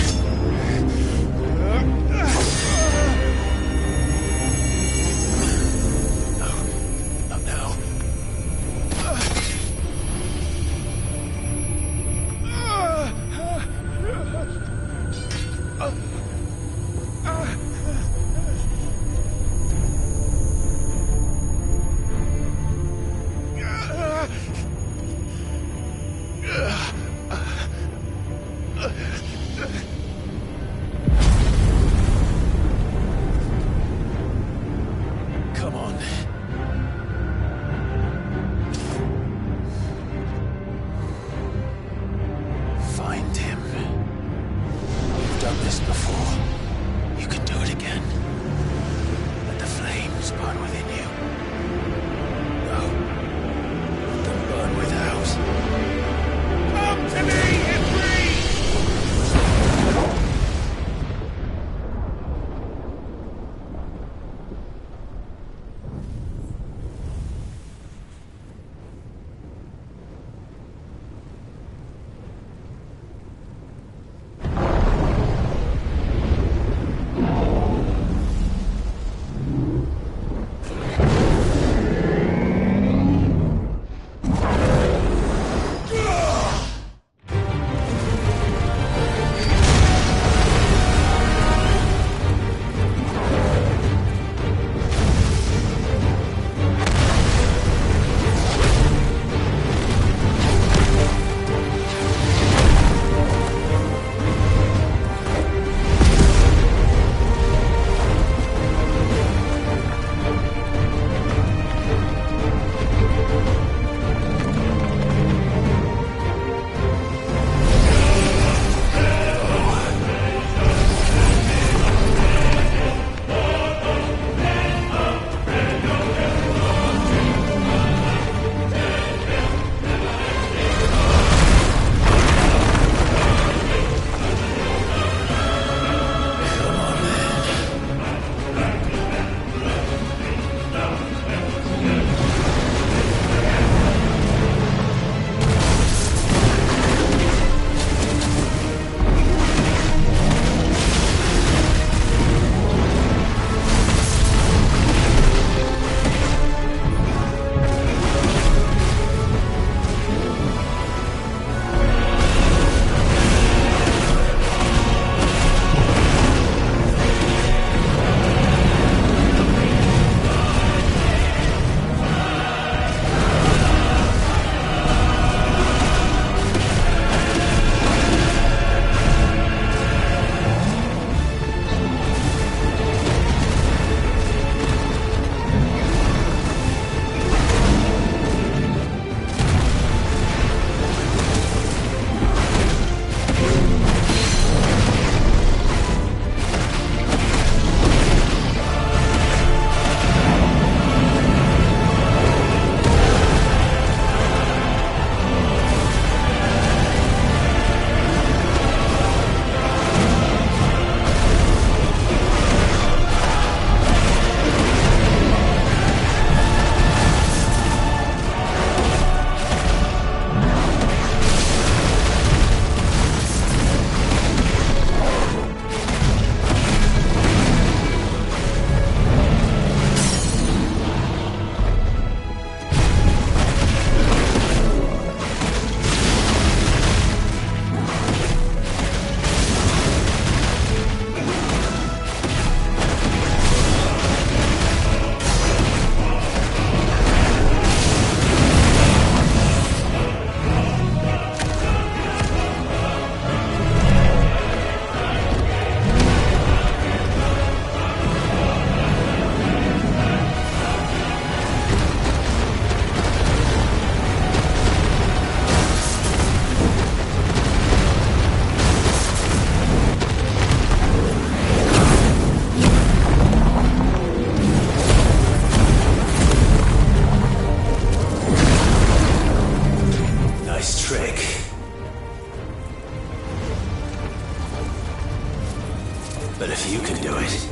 But if you can do it,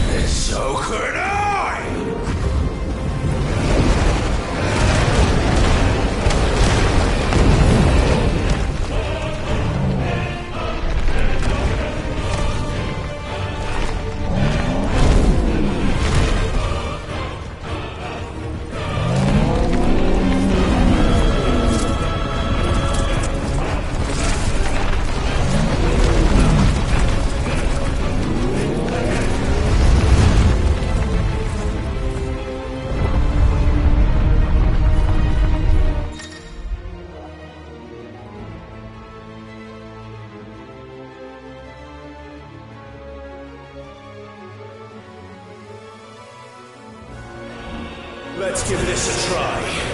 then so could I! Let's give this a try.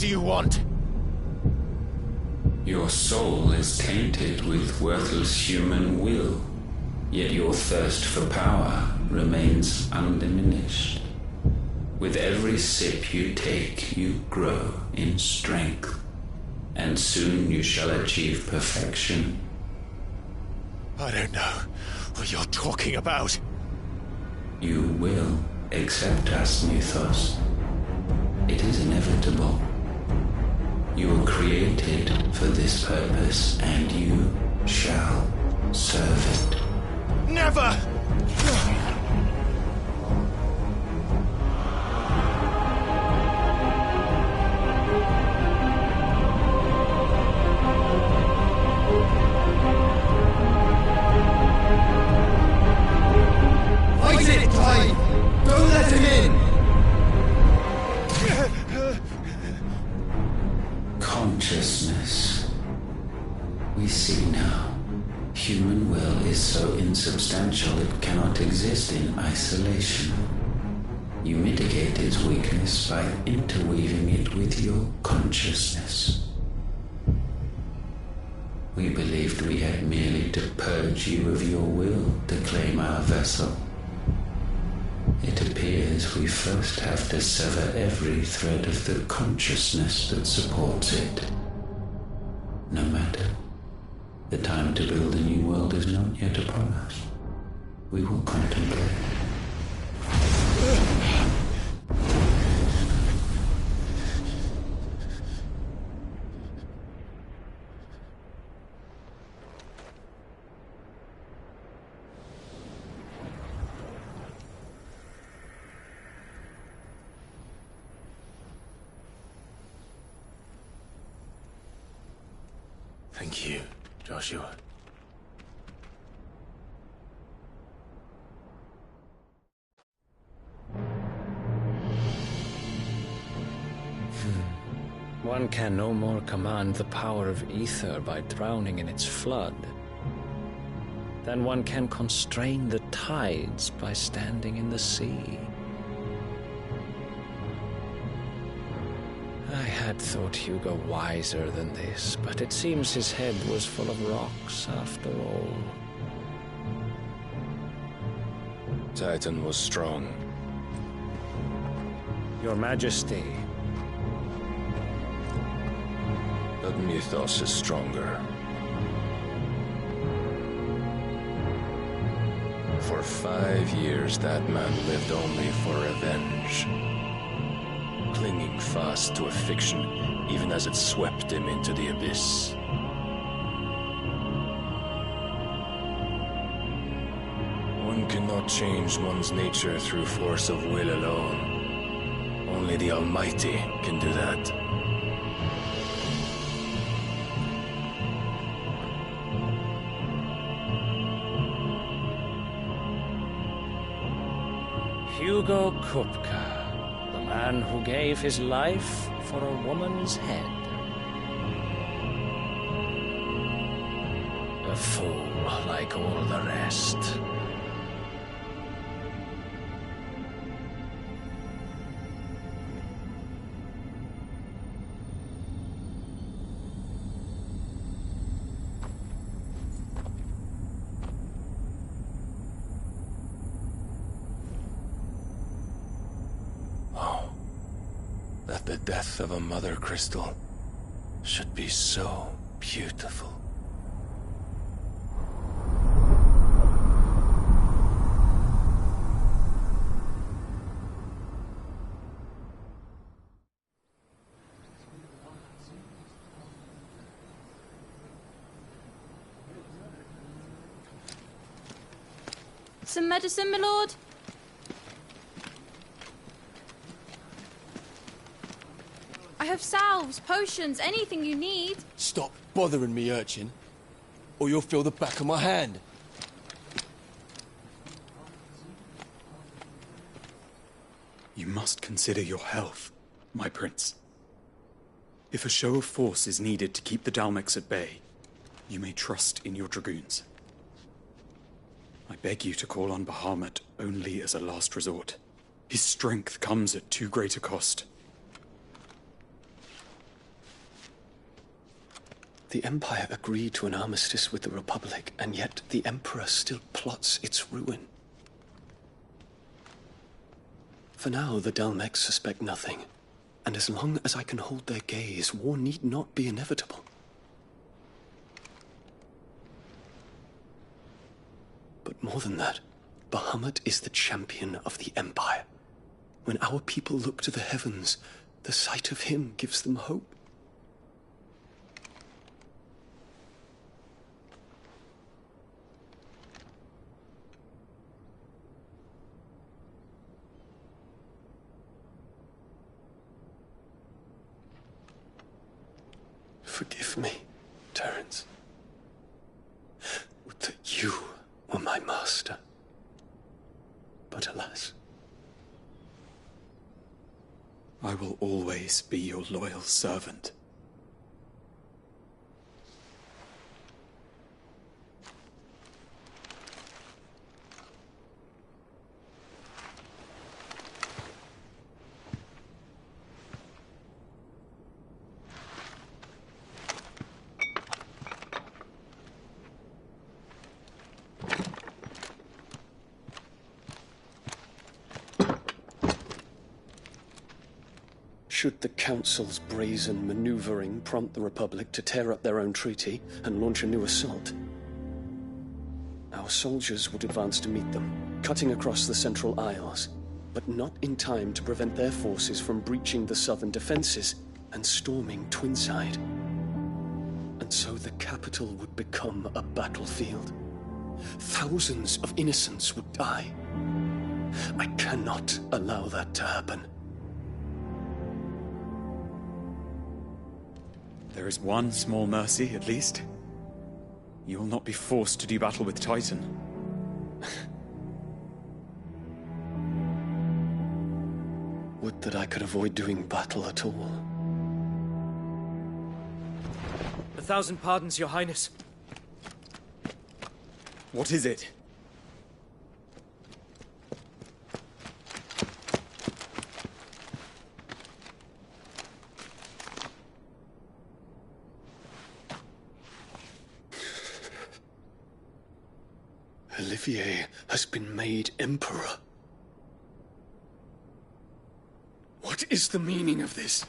do you want? Your soul is tainted with worthless human will, yet your thirst for power remains undiminished. With every sip you take, you grow in strength, and soon you shall achieve perfection. I don't know what you're talking about. You will accept us, Mythos. It is inevitable. You were created for this purpose, and you shall serve it. Never! Fight it, Clive! Don't let him in! Consciousness. We see now. Human will is so insubstantial it cannot exist in isolation. You mitigate its weakness by interweaving it with your consciousness. We believed we had merely to purge you of your will to claim our vessel. It appears we first have to sever every thread of the consciousness that supports it. No matter. The time to build a new world is not yet upon us. We will contemplate. Thank you, Joshua. One can no more command the power of ether by drowning in its flood than one can constrain the tides by standing in the sea. I had thought Hugo wiser than this, but it seems his head was full of rocks after all. Titan was strong. Your Majesty. But Mythos is stronger. For 5 years, that man lived only for revenge. Clinging fast to a fiction, even as it swept him into the abyss. One cannot change one's nature through force of will alone. Only the Almighty can do that. Hugo Kupka. The man who gave his life for a woman's head. A fool like all the rest. That the death of a mother crystal should be so beautiful. Some medicine, my lord? I have salves, potions, anything you need. Stop bothering me, urchin, or you'll feel the back of my hand. You must consider your health, my prince. If a show of force is needed to keep the Dalmex at bay, you may trust in your dragoons. I beg you to call on Bahamut only as a last resort. His strength comes at too great a cost. The Empire agreed to an armistice with the Republic, and yet the Emperor still plots its ruin. For now, the Dalmex suspect nothing, and as long as I can hold their gaze, war need not be inevitable. But more than that, Bahamut is the champion of the Empire. When our people look to the heavens, the sight of him gives them hope. Forgive me, Terence. Would that you were my master. But alas. I will always be your loyal servant. Should the Council's brazen maneuvering prompt the Republic to tear up their own treaty and launch a new assault, our soldiers would advance to meet them, cutting across the Central Isles, but not in time to prevent their forces from breaching the southern defenses and storming Twinside. And so the capital would become a battlefield. Thousands of innocents would die. I cannot allow that to happen. There is one small mercy, at least. You will not be forced to do battle with Titan. Would that I could avoid doing battle at all. 1,000 pardons, Your Highness. What is it? Olivier has been made Emperor. What is the meaning of this?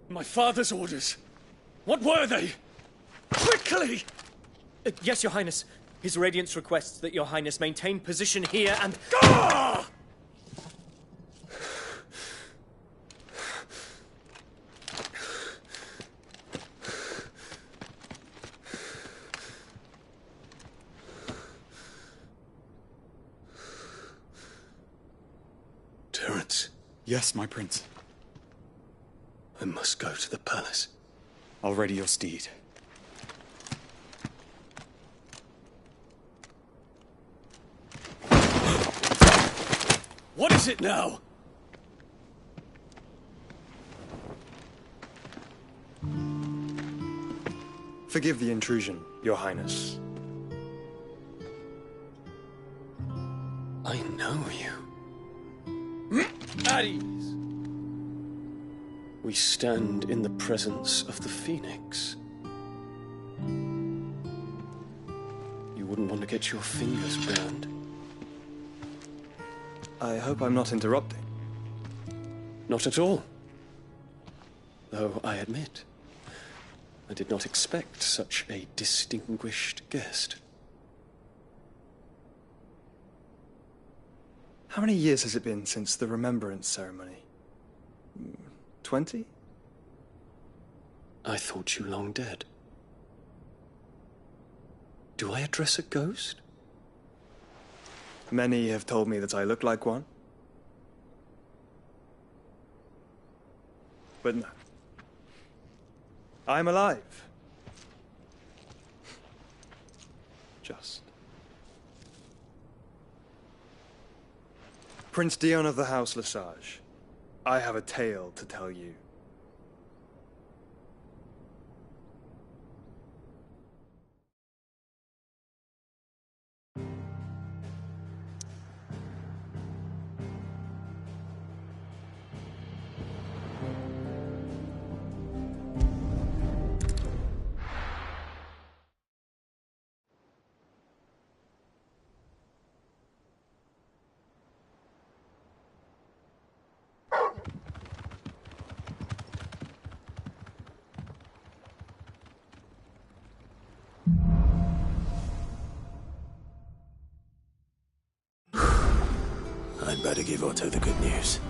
My father's orders. What were they? Quickly! Yes, Your Highness. His Radiance requests that Your Highness maintain position here and... Ah! Terence. Yes, my prince. I must go to the palace. I'll ready your steed. What is it now? Forgive the intrusion, Your Highness. I know you. At ease. We stand in the presence of the Phoenix. You wouldn't want to get your fingers burned. I hope I'm not interrupting. Not at all. Though I admit, I did not expect such a distinguished guest. How many years has it been since the Remembrance ceremony? 20? I thought you long dead. Do I address a ghost? Many have told me that I look like one. But no. I'm alive. Just. Prince Dion of the House Lesage, I have a tale to tell you. I'd better give Otto the good news.